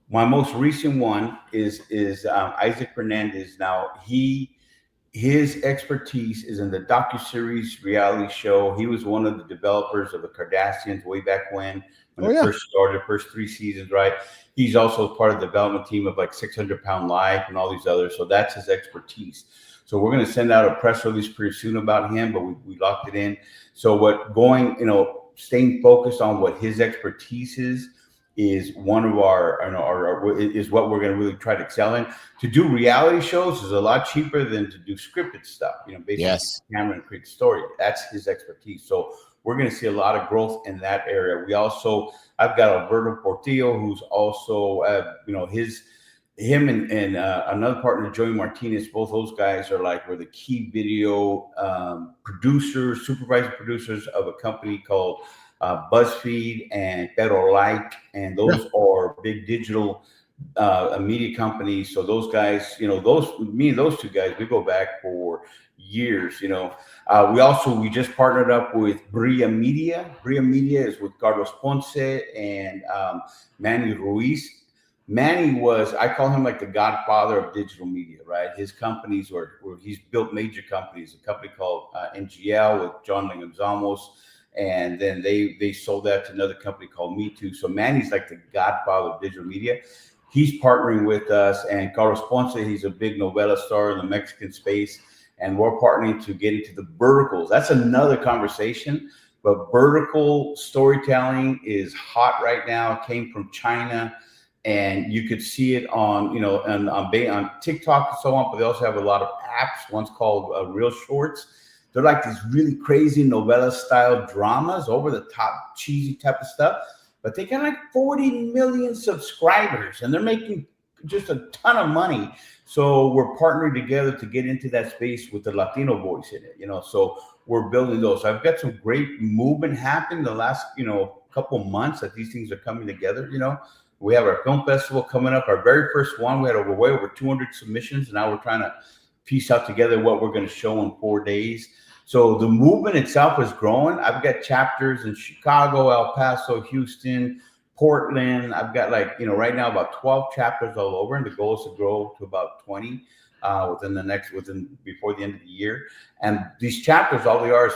my most recent one is Isaac Hernandez. Now his expertise is in the docuseries reality show. He was one of the developers of the Kardashians way back when it first started, first 3 seasons, right? He's also part of the development team of like 600 Pound Life and all these others. So that's his expertise. So we're going to send out a press release pretty soon about him, but we locked it in. So staying focused on what his expertise is one of our is what we're going to really try to excel in. To do reality shows is a lot cheaper than to do scripted stuff. Basically, camera and create the story. That's his expertise. So we're going to see a lot of growth in that area. I've got Alberto Portillo, who's also, him and another partner, Joey Martinez. Both those guys were the key video supervising producers of a company called BuzzFeed and Pero Like, and those are big digital media companies. So those guys, me and those 2 guys, we go back for years. We just partnered up with Bria Media. Bria Media is with Carlos Ponce and Manny Ruiz. Manny I call him like the godfather of digital media, right? His companies he's built major companies, a company called NGL with John Leguizamo. And then they sold that to another company called Me Too. So Manny's like the godfather of digital media. He's partnering with us, and Carlos Ponce, he's a big novela star in the Mexican space. And we're partnering to get into the verticals. That's another conversation, but vertical storytelling is hot right now. It came from China, and you could see it on TikTok and so on, but they also have a lot of apps. One's called Real Shorts. They're like these really crazy novella style dramas, over the top, cheesy type of stuff. But they got like 40 million subscribers and they're making just a ton of money. So we're partnering together to get into that space with the Latino voice in it, So we're building those. So I've got some great movement happening the last, couple months that these things are coming together, We have our film festival coming up. Our very first one, we had way over 200 submissions. And now we're trying to piece out together what we're going to show in 4 days. So the movement itself is growing. I've got chapters in Chicago, El Paso, Houston, Portland. I've got right now about 12 chapters all over, and the goal is to grow to about 20 before the end of the year. And these chapters, all they are is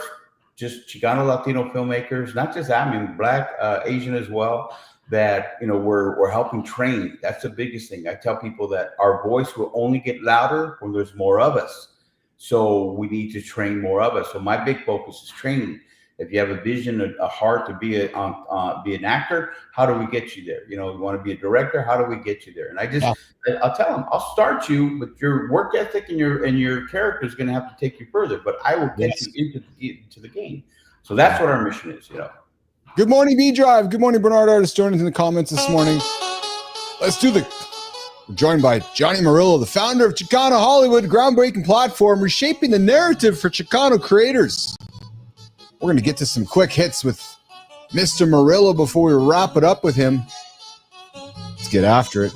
just Chicano Latino filmmakers, not just that, Black, Asian as well, that we're helping train. That's the biggest thing. I tell people that our voice will only get louder when there's more of us. So we need to train more of us. So my big focus is training. If you have a vision, a heart to be an actor, how do we get you there? You want to be a director, how do we get you there? And I'll tell them, I'll start you, but your work ethic and your character is going to have to take you further. But I will get you into the game. So that's what our mission is. Good morning, B-Drive. Good morning, Bernard Artist joining us in the comments this morning. We're joined by Johnny Murillo, the founder of Chicano Hollywood, groundbreaking platform reshaping the narrative for Chicano creators. We're going to get to some quick hits with Mr. Murillo before we wrap it up with him. Let's get after it.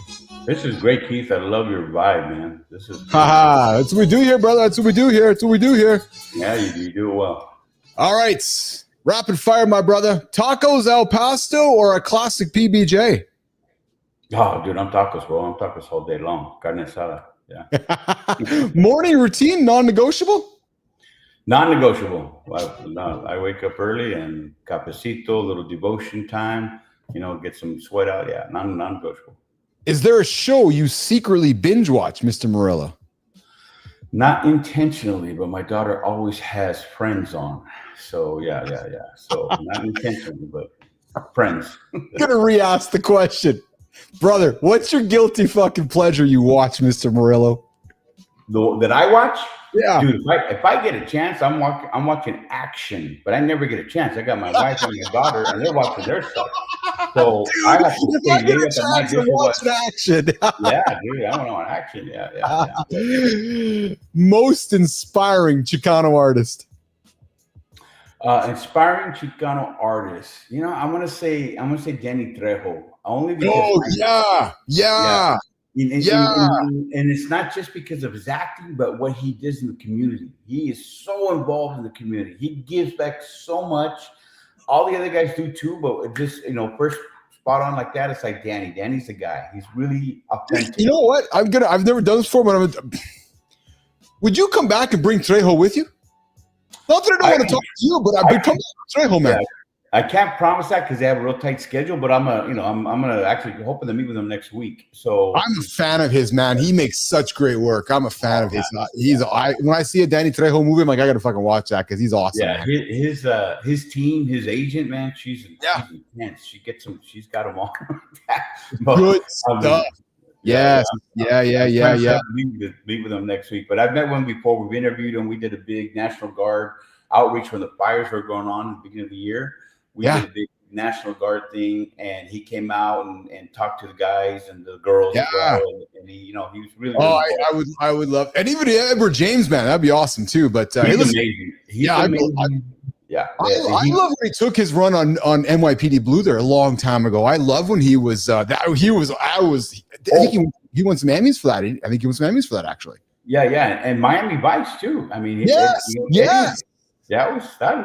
This is great, Keith. I love your vibe, man. This is Haha, that's what we do here, brother. That's what we do here. That's what we do here. Yeah, you do it well. All right. Rapid fire, my brother. Tacos al pastor or a classic PBJ? Oh, dude, I'm tacos, bro. I'm tacos all day long. Carne asada. Yeah. Morning routine, non-negotiable? Non-negotiable. I wake up early and cafecito, a little devotion time, get some sweat out. Yeah, non-negotiable. Is there a show you secretly binge watch, Mr. Murillo? Not intentionally, but my daughter always has Friends on. So yeah. So not intentionally, but Friends. I'm gonna re-ask the question. Brother, what's your guilty fucking pleasure you watch, Mr. Murillo? That I watch? Yeah. Dude, if I get a chance, I'm watching action, but I never get a chance. I got my wife and my daughter, and they're watching their stuff. So dude, I have to stay late at the night just to watch action. Yeah, dude, I want action. Yeah. Most inspiring Chicano artist. Inspiring Chicano artist. I'm gonna say Danny Trejo. Only because yeah. And it's not just because of his acting, but what he does in the community. He is so involved in the community. He gives back so much. All the other guys do too, but just first spot on like that, it's like Danny. Danny's the guy. He's really authentic. You know what? I've never done this before, but would you come back and bring Trejo with you? Not that I don't want to talk to you, but I've been coming to Trejo, man. Yeah. I can't promise that because they have a real tight schedule, but I'm gonna actually hoping to meet with them next week. So I'm a fan of his, man. He makes such great work. I'm a fan of his. When I see a Danny Trejo movie, I'm like, I gotta fucking watch that because he's awesome. Yeah, man. His team, his agent, man, she's intense. She gets him. She's got them all. Good stuff. Yes. Yeah. Meet with them next week. But I've met one before. We've interviewed him. We did a big National Guard outreach when the fires were going on at the beginning of the year. We did a big National Guard thing, and he came out and talked to the guys and the girls as well. And he, he was really. Oh, I would love, and even Edward James, man, that'd be awesome too. But he's amazing. He's amazing. I love when he took his run on NYPD Blue there a long time ago. I love when he was I think he won some Emmys for that. I think he won some Emmys for that actually. Yeah, and Miami Vice too. I mean, I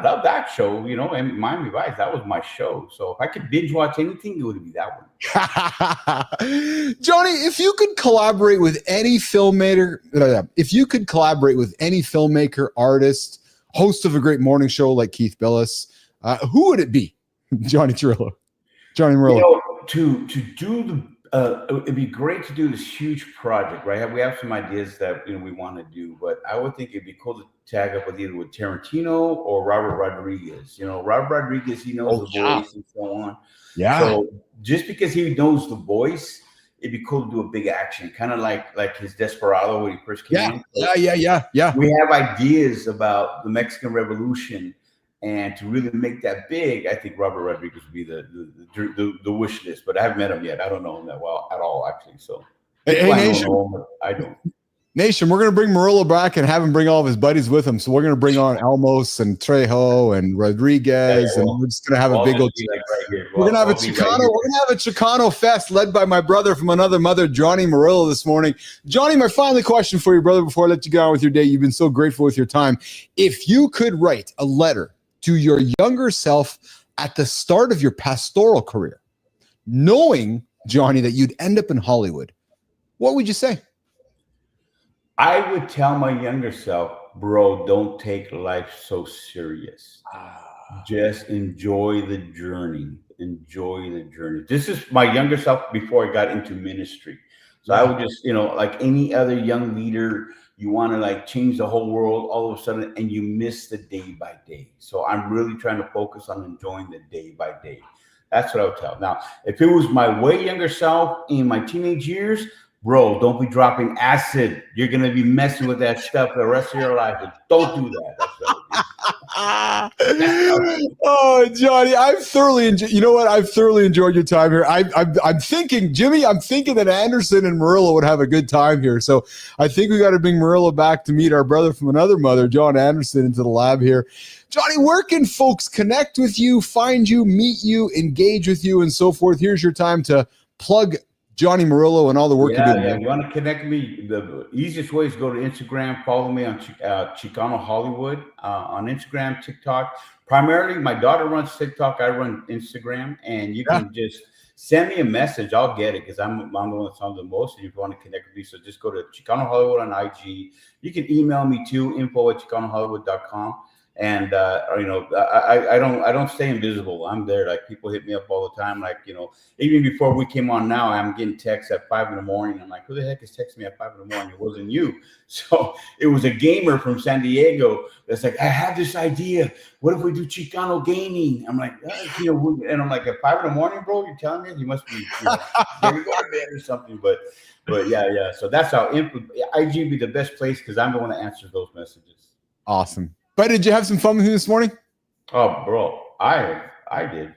love that show, and Miami Vice, that was my show. So if I could binge watch anything, it would be that one. Johnny, if you could collaborate with any filmmaker, artist, host of a great morning show like Keith Bilous, who would it be? Johnny Murillo. To do the it'd be great to do this huge project, right? We have some ideas that we want to do, but I would think it'd be cool to tag up with either with Tarantino or Robert Rodriguez. Robert Rodriguez, he knows the voice and so on. Yeah. So just because he knows the voice, it'd be cool to do a big action, kind of like his Desperado when he first came in. Yeah. We have ideas about the Mexican Revolution. And to really make that big, I think Robert Rodriguez would be the wish list. But I haven't met him yet. I don't know him that well at all, actually. So, hey Nation, I don't. Nation, we're going to bring Murillo back and have him bring all of his buddies with him. So we're going to bring on Almos and Trejo and Rodriguez, and we're just going to have a big old. We're going to have a Chicano. We're going to have a Chicano fest led by my brother from another mother, Johnny Murillo, this morning. Johnny, my final question for you, brother, before I let you go on with your day. You've been so grateful with your time. If you could write a letter to your younger self at the start of your pastoral career, knowing, Johnny, that you'd end up in Hollywood, what would you say? I would tell my younger self, bro, don't take life so serious. Just enjoy the journey. Enjoy the journey. This is my younger self before I got into ministry. So I would just, like any other young leader, you want to change the whole world all of a sudden, and you miss the day by day. So I'm really trying to focus on enjoying the day by day. That's what I would tell. Now, if it was my way younger self in my teenage years, bro, don't be dropping acid. You're going to be messing with that stuff the rest of your life. Don't do that. That's what I would do. Oh, Johnny, I've thoroughly enjoyed. You know what? I've thoroughly enjoyed your time here. I'm thinking, Jimmy. I'm thinking that Andersen and Murillo would have a good time here. So I think we got to bring Murillo back to meet our brother from another mother, John Andersen, into the lab here. Johnny, where can folks connect with you, find you, meet you, engage with you, and so forth? Here's your time to plug Johnny Murillo and all the work you do. Yeah, you want to connect me? The easiest way is go to Instagram. Follow me on Chicano Hollywood on Instagram, TikTok. Primarily, my daughter runs TikTok. I run Instagram, and you can just send me a message. I'll get it because I'm the one that's on the most. And if you want to connect with me, so just go to Chicano Hollywood on IG. You can email me too, info@chicanohollywood.com. And I don't stay invisible. I'm there. Like, people hit me up all the time. Like, even before we came on now, I'm getting texts at 5 a.m. I'm like, who the heck is texting me at 5 a.m? It wasn't you. So it was a gamer from San Diego that's like, I have this idea. What if we do Chicano gaming? I'm like, and I'm like, at 5 a.m, bro, you're telling me? You must be maybe go to bed or something. But yeah. So that's how IG be the best place, because I'm the one that answers those messages. Awesome. But did you have some fun with me this morning? Oh, bro, I did.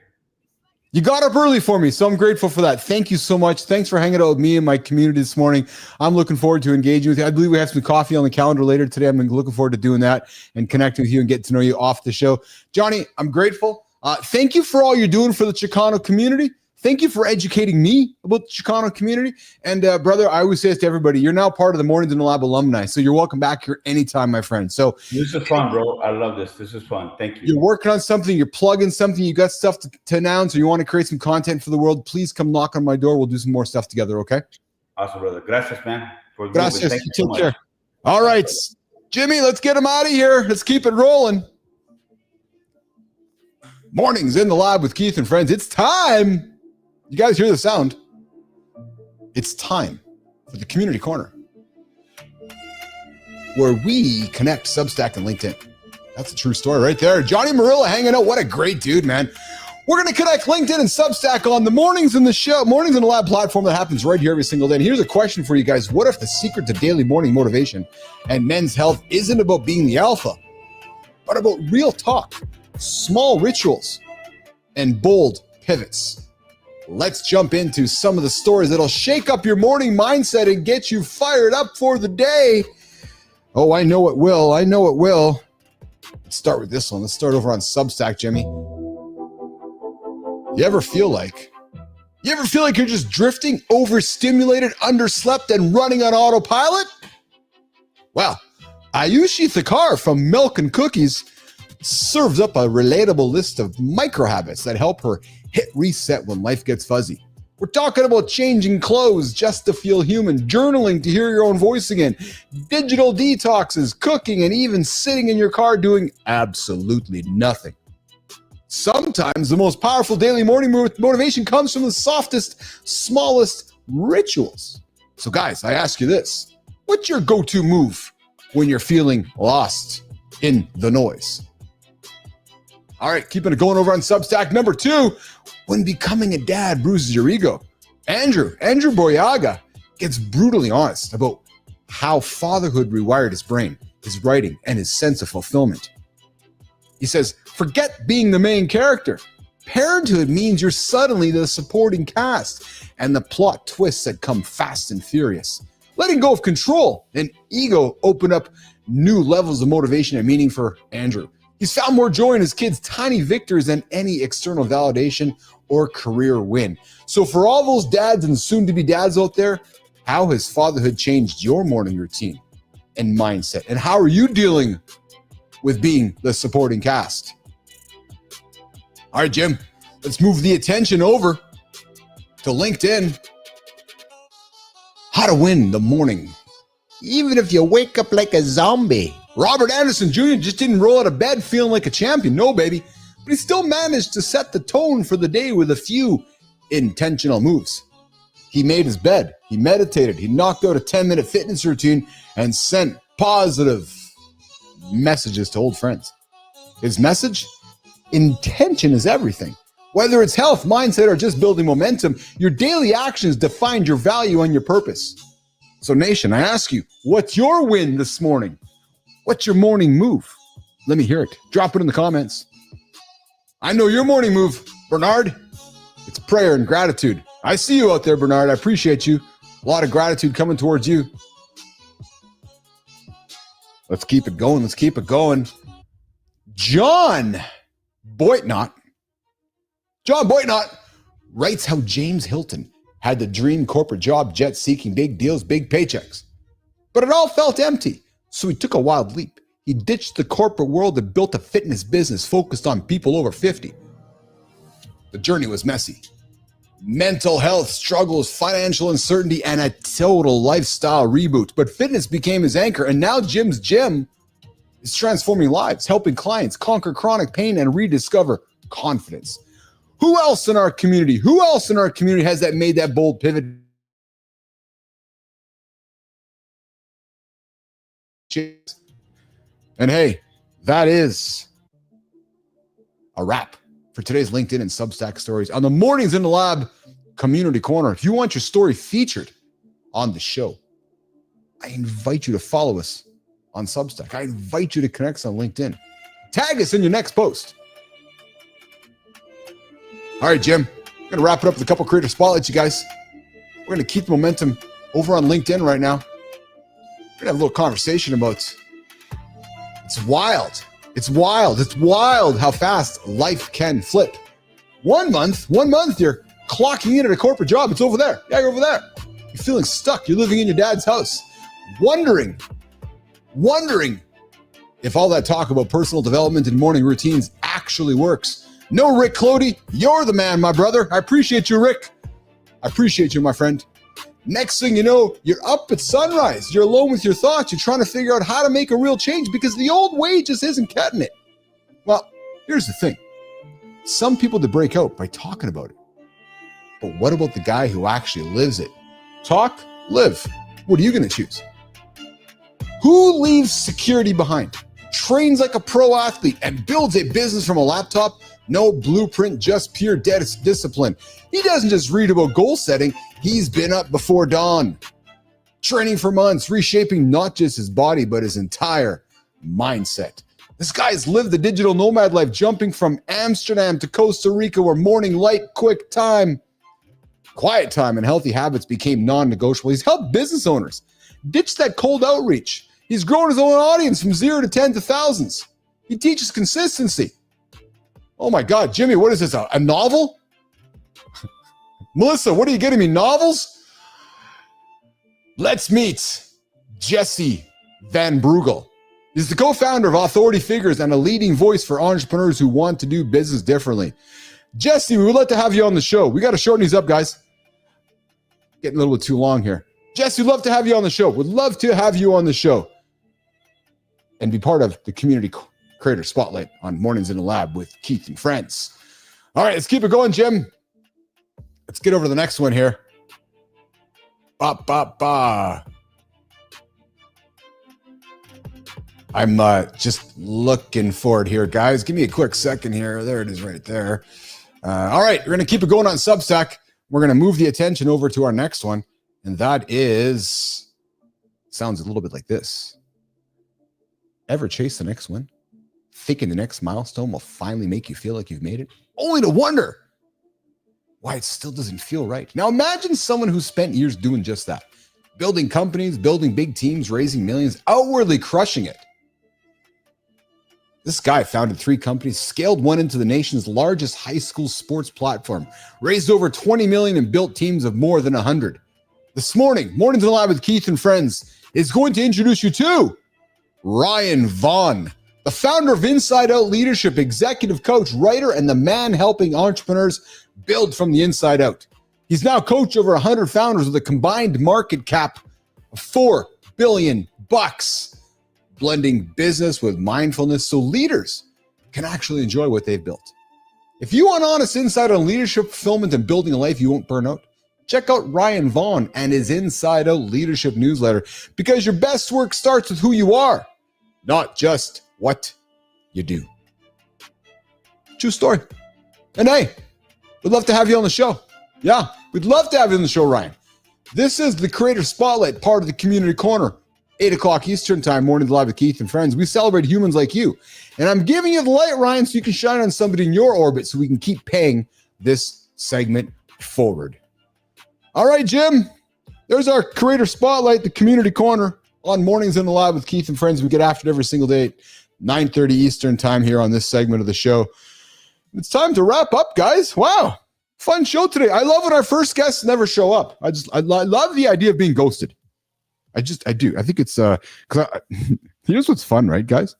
You got up early for me, so I'm grateful for that. Thank you so much. Thanks for hanging out with me and my community this morning. I'm looking forward to engaging with you. I believe we have some coffee on the calendar later today. I'm looking forward to doing that and connecting with you and getting to know you off the show. Johnny, I'm grateful. Thank you for all you're doing for the Chicano community. Thank you for educating me about the Chicano community. And brother, I always say this to everybody, you're now part of the Mornings in the Lab alumni. So you're welcome back here anytime, my friend. So this is fun, bro. I love this. This is fun. Thank you. You're working on something, you're plugging something, you got stuff to announce, or you want to create some content for the world, please come knock on my door. We'll do some more stuff together, okay? Awesome, brother. Gracias, man. Gracias. Thank you so much. All right, Jimmy, let's get him out of here. Let's keep it rolling. Mornings in the Lab with Keith and friends. It's time. You guys hear the sound? It's time for the Community Corner, where we connect Substack and LinkedIn. That's a true story right there. Johnny Murillo hanging out. What a great dude, man. We're going to connect LinkedIn and Substack on the Mornings in the Lab platform that happens right here every single day. And here's a question for you guys. What if the secret to daily morning motivation and men's health isn't about being the alpha, but about real talk, small rituals, and bold pivots? Let's jump into some of the stories that'll shake up your morning mindset and get you fired up for the day. Oh, I know it will. I know it will. Let's start with this one. Let's start over on Substack, Jimmy. You ever feel like you're just drifting, overstimulated, underslept, and running on autopilot? Well, Ayushi Thakar from Milk and Cookies serves up a relatable list of micro habits that help her hit reset when life gets fuzzy. We're talking about changing clothes just to feel human, journaling to hear your own voice again, digital detoxes, cooking, and even sitting in your car doing absolutely nothing. Sometimes the most powerful daily morning motivation comes from the softest, smallest rituals. So guys, I ask you this. What's your go-to move when you're feeling lost in the noise? All right, keeping it going over on Substack. Number 2, when becoming a dad bruises your ego. Andrew Boyaga gets brutally honest about how fatherhood rewired his brain, his writing, and his sense of fulfillment. He says, forget being the main character. Parenthood means you're suddenly the supporting cast, and the plot twists that come fast and furious. Letting go of control and ego open up new levels of motivation and meaning for Andrew. He's found more joy in his kids' tiny victories than any external validation or career win. So for all those dads and soon-to-be dads out there, how has fatherhood changed your morning routine and mindset? And how are you dealing with being the supporting cast? All right, Jim, let's move the attention over to LinkedIn. How to win the morning, even if you wake up like a zombie. Robert Andersen Jr. just didn't roll out of bed feeling like a champion. No, baby. But he still managed to set the tone for the day with a few intentional moves. He made his bed. He meditated. He knocked out a 10-minute fitness routine and sent positive messages to old friends. His message? Intention is everything. Whether it's health, mindset, or just building momentum, your daily actions define your value and your purpose. So nation, I ask you, what's your win this morning? What's your morning move? Let me hear it. Drop it in the comments. I know your morning move, Bernard. It's prayer and gratitude. I see you out there, Bernard. I appreciate you. A lot of gratitude coming towards you. Let's keep it going. Let's keep it going. John Boitnott writes how James Hilton had the dream corporate job, jet seeking, big deals, big paychecks. But it all felt empty, so he took a wild leap. He ditched the corporate world and built a fitness business focused on people over 50. The journey was messy. Mental health struggles, financial uncertainty, and a total lifestyle reboot. But fitness became his anchor, and now Jim's gym is transforming lives, helping clients conquer chronic pain and rediscover confidence. Who else in our community has that made that bold pivot? And hey, that is a wrap for today's LinkedIn and Substack stories on the Mornings in the Lab Community Corner. If you want your story featured on the show, I invite you to follow us on Substack. I invite you to connect us on LinkedIn. Tag us in your next post. All right, Jim, I'm going to wrap it up with a couple creator spotlights, you guys. We're going to keep the momentum over on LinkedIn right now. We're going to have a little conversation about it's wild. It's wild how fast life can flip. 1 month, you're clocking in at a corporate job. It's over there. Yeah, you're over there. You're feeling stuck. You're living in your dad's house. Wondering if all that talk about personal development and morning routines actually works. No, Rick Clody, you're the man, my brother. I appreciate you, Rick. I appreciate you, my friend. Next thing you know, you're up at sunrise. You're alone with your thoughts. You're trying to figure out how to make a real change because the old way just isn't cutting it. Well, here's the thing. Some people to break out by talking about it. But what about the guy who actually lives it? Talk, live. What are you going to choose? Who leaves security behind, trains like a pro athlete, and builds a business from a laptop? No blueprint, just pure discipline. He doesn't just read about goal setting. He's been up before dawn, training for months, reshaping not just his body, but his entire mindset. This guy's lived the digital nomad life, jumping from Amsterdam to Costa Rica, where morning light, quiet time, and healthy habits became non-negotiable. He's helped business owners ditch that cold outreach. He's grown his own audience from 0 to 10 to thousands. He teaches consistency. Oh my God, Jimmy, what is this, a novel? Melissa, what are you getting me, novels? Let's meet Jesse Van Brugel. He's the co-founder of Authority Figures and a leading voice for entrepreneurs who want to do business differently. Jesse, we would like to have you on the show. We got to shorten these up, guys. Getting a little bit too long here. Jesse, we'd love to have you on the show. Would love to have you on the show and be part of the Community Creator Spotlight on Mornings in the Lab with Keith and friends. All right, let's keep it going, Jim. Let's get over to the next one here. I'm just looking for it here, guys. Give me a quick second here. There it is right there. All right, we're going to keep it going on Substack. We're going to move the attention over to our next one, and that sounds a little bit like this. Ever chase the next win? Thinking the next milestone will finally make you feel like you've made it, only to wonder why it still doesn't feel right. Now imagine someone who spent years doing just that, building companies, building big teams, raising millions, outwardly crushing it. This guy founded 3 companies, scaled one into the nation's largest high school sports platform, raised over 20 million and built teams of more than 100. This morning, Mornings in the Lab with Keith and friends is going to introduce you to Ryan Vaughn, the founder of Inside Out Leadership, executive coach, writer, and the man helping entrepreneurs build from the inside out. He's now coached over 100 founders with a combined market cap of $4 billion, blending business with mindfulness so leaders can actually enjoy what they've built. If you want honest insight on leadership, fulfillment, and building a life you won't burn out, check out Ryan Vaughn and his Inside Out Leadership newsletter, because your best work starts with who you are, not just what you do. True story. And hey, we'd love to have you on the show. Yeah, we'd love to have you on the show, Ryan. This is the Creator Spotlight, part of the Community Corner. 8 o'clock Eastern time, Mornings Live with Keith and Friends. We celebrate humans like you. And I'm giving you the light, Ryan, so you can shine on somebody in your orbit so we can keep paying this segment forward. All right, Jim. There's our creator spotlight, the community corner on Mornings in the Live with Keith and Friends. We get after it every single day at 9:30 Eastern time here on this segment of the show. It's time to wrap up, guys. Wow. Fun show today. I love when our first guests never show up. I love the idea of being ghosted. I do. I think it's here's what's fun, right, guys?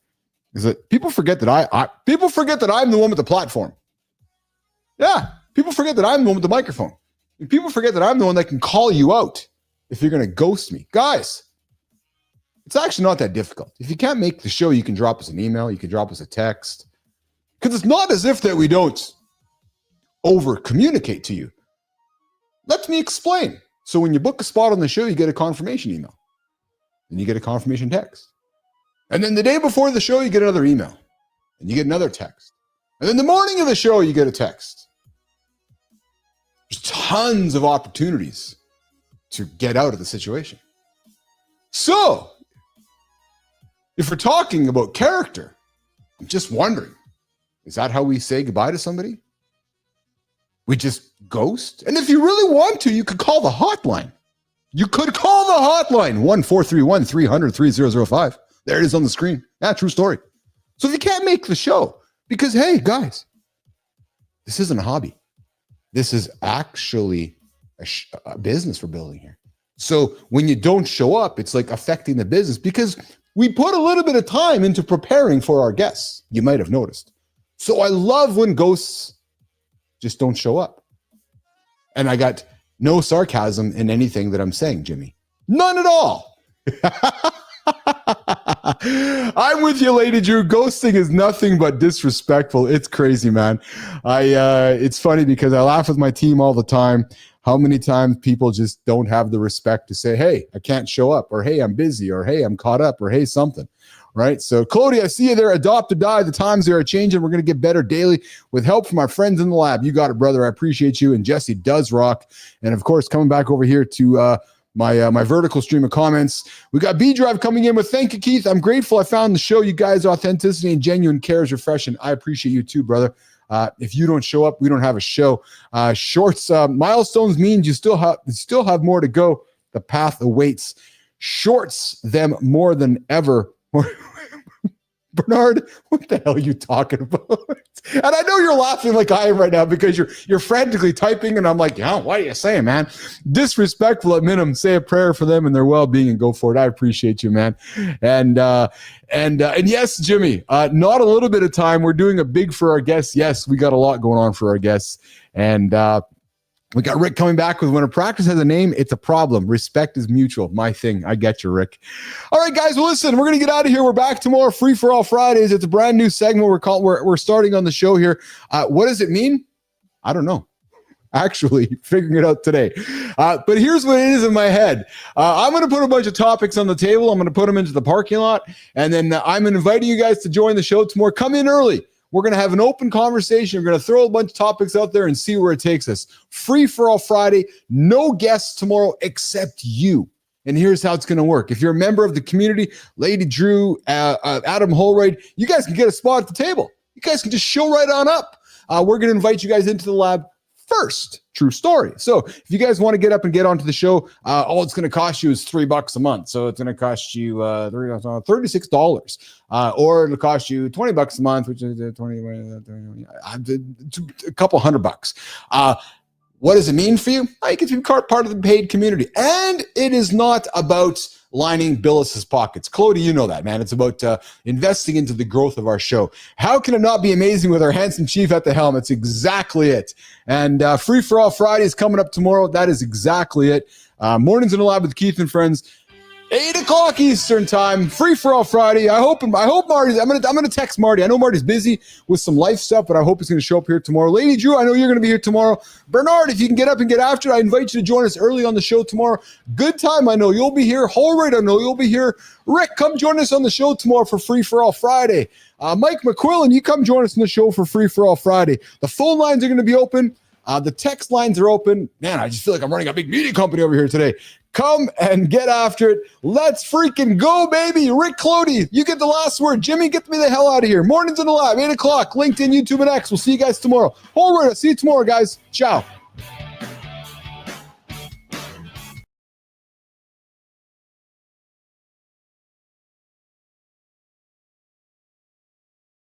Is that people forget that people forget that I'm the one with the platform. Yeah. People forget that I'm the one with the microphone. And people forget that I'm the one that can call you out if you're going to ghost me. Guys, it's actually not that difficult. If you can't make the show, you can drop us an email. You can drop us a text. Because it's not as if that we don't over-communicate to you. Let me explain. So when you book a spot on the show, you get a confirmation email. And you get a confirmation text. And then the day before the show, you get another email. And you get another text. And then the morning of the show, you get a text. There's tons of opportunities to get out of the situation. So, if we're talking about character, I'm just wondering, is that how we say goodbye to somebody? We just ghost? And if you really want to, you could call the hotline. You could call the hotline, 1-431-300-3005. There it is on the screen. Yeah, true story. So if you can't make the show, because, hey, guys, this isn't a hobby. This is actually a business we're building here. So when you don't show up, it's like affecting the business because we put a little bit of time into preparing for our guests. You might have noticed. So I love when ghosts just don't show up. And I got no sarcasm in anything that I'm saying, Jimmy. None at all. I'm with you, Lady Drew. Ghosting is nothing but disrespectful. It's crazy, man. It's funny because I laugh with my team all the time. How many times people just don't have the respect to say, hey, I can't show up, or hey, I'm busy, or hey, I'm caught up, or hey, something. Right? So, Cody, I see you there. Adopt or die. The times they are changing. We're going to get better daily with help from our friends in the lab. You got it, brother. I appreciate you. And Jesse does rock. And, of course, coming back over here to my vertical stream of comments. We got B Drive coming in with thank you, Keith. I'm grateful I found the show. You guys' authenticity and genuine care is refreshing. I appreciate you too, brother. If you don't show up, we don't have a show. Shorts, milestones means you still have more to go. The path awaits. Shorts them more than ever. Bernard, what the hell are you talking about? And I know you're laughing like I am right now because you're frantically typing, and I'm like, yeah, what are you saying, man? Disrespectful at minimum. Say a prayer for them and their well-being and go for it. I appreciate you, man. And yes, Jimmy, not a little bit of time. We're doing a big for our guests. Yes, we got a lot going on for our guests. And we got Rick coming back with when a practice has a name, it's a problem. Respect is mutual. My thing. I get you, Rick. All right, guys. Well, listen, we're going to get out of here. We're back tomorrow. Free for all Fridays. It's a brand new segment we're starting on the show here. What does it mean? I don't know. Actually, figuring it out today. But here's what it is in my head. I'm going to put a bunch of topics on the table. I'm going to put them into the parking lot. And then I'm inviting you guys to join the show tomorrow. Come in early. We're going to have an open conversation. We're going to throw a bunch of topics out there and see where it takes us. Free for all Friday. No guests tomorrow except you. And here's how it's going to work. If you're a member of the community, Lady Drew, Adam Holroyd, you guys can get a spot at the table. You guys can just show right on up. We're going to invite you guys into the lab first. True story. So if you guys want to get up and get onto the show, all it's going to cost you is $3 a month. So it's going to cost you $36, or it'll cost you $20 a month, which is a couple $100. What does it mean for you? You get to be part of the paid community, and it is not about lining Bilous's pockets. Clody, you know that, man. It's about investing into the growth of our show. How can it not be amazing with our handsome chief at the helm? It's exactly it. And Free for All Friday is coming up tomorrow. That is exactly it. Mornings in the Lab with Keith and Friends. 8 o'clock Eastern time, Free for All Friday. I hope Marty's. I'm gonna text Marty. I know Marty's busy with some life stuff, but I hope he's gonna show up here tomorrow. Lady Drew, I know you're gonna be here tomorrow. Bernard, if you can get up and get after it, I invite you to join us early on the show tomorrow. Good time, I know you'll be here. Holroyd, I know you'll be here. Rick, come join us on the show tomorrow for Free for All Friday. Mike McQuillan, you come join us on the show for Free for All Friday. The phone lines are gonna be open. The text lines are open. Man, I just feel like I'm running a big media company over here today. Come and get after it. Let's freaking go, baby. Rick Clody, you get the last word. Jimmy, get me the hell out of here. Mornings in the lab, 8 o'clock, LinkedIn, YouTube, and X. We'll see you guys tomorrow. All right, I'll see you tomorrow, guys. Ciao.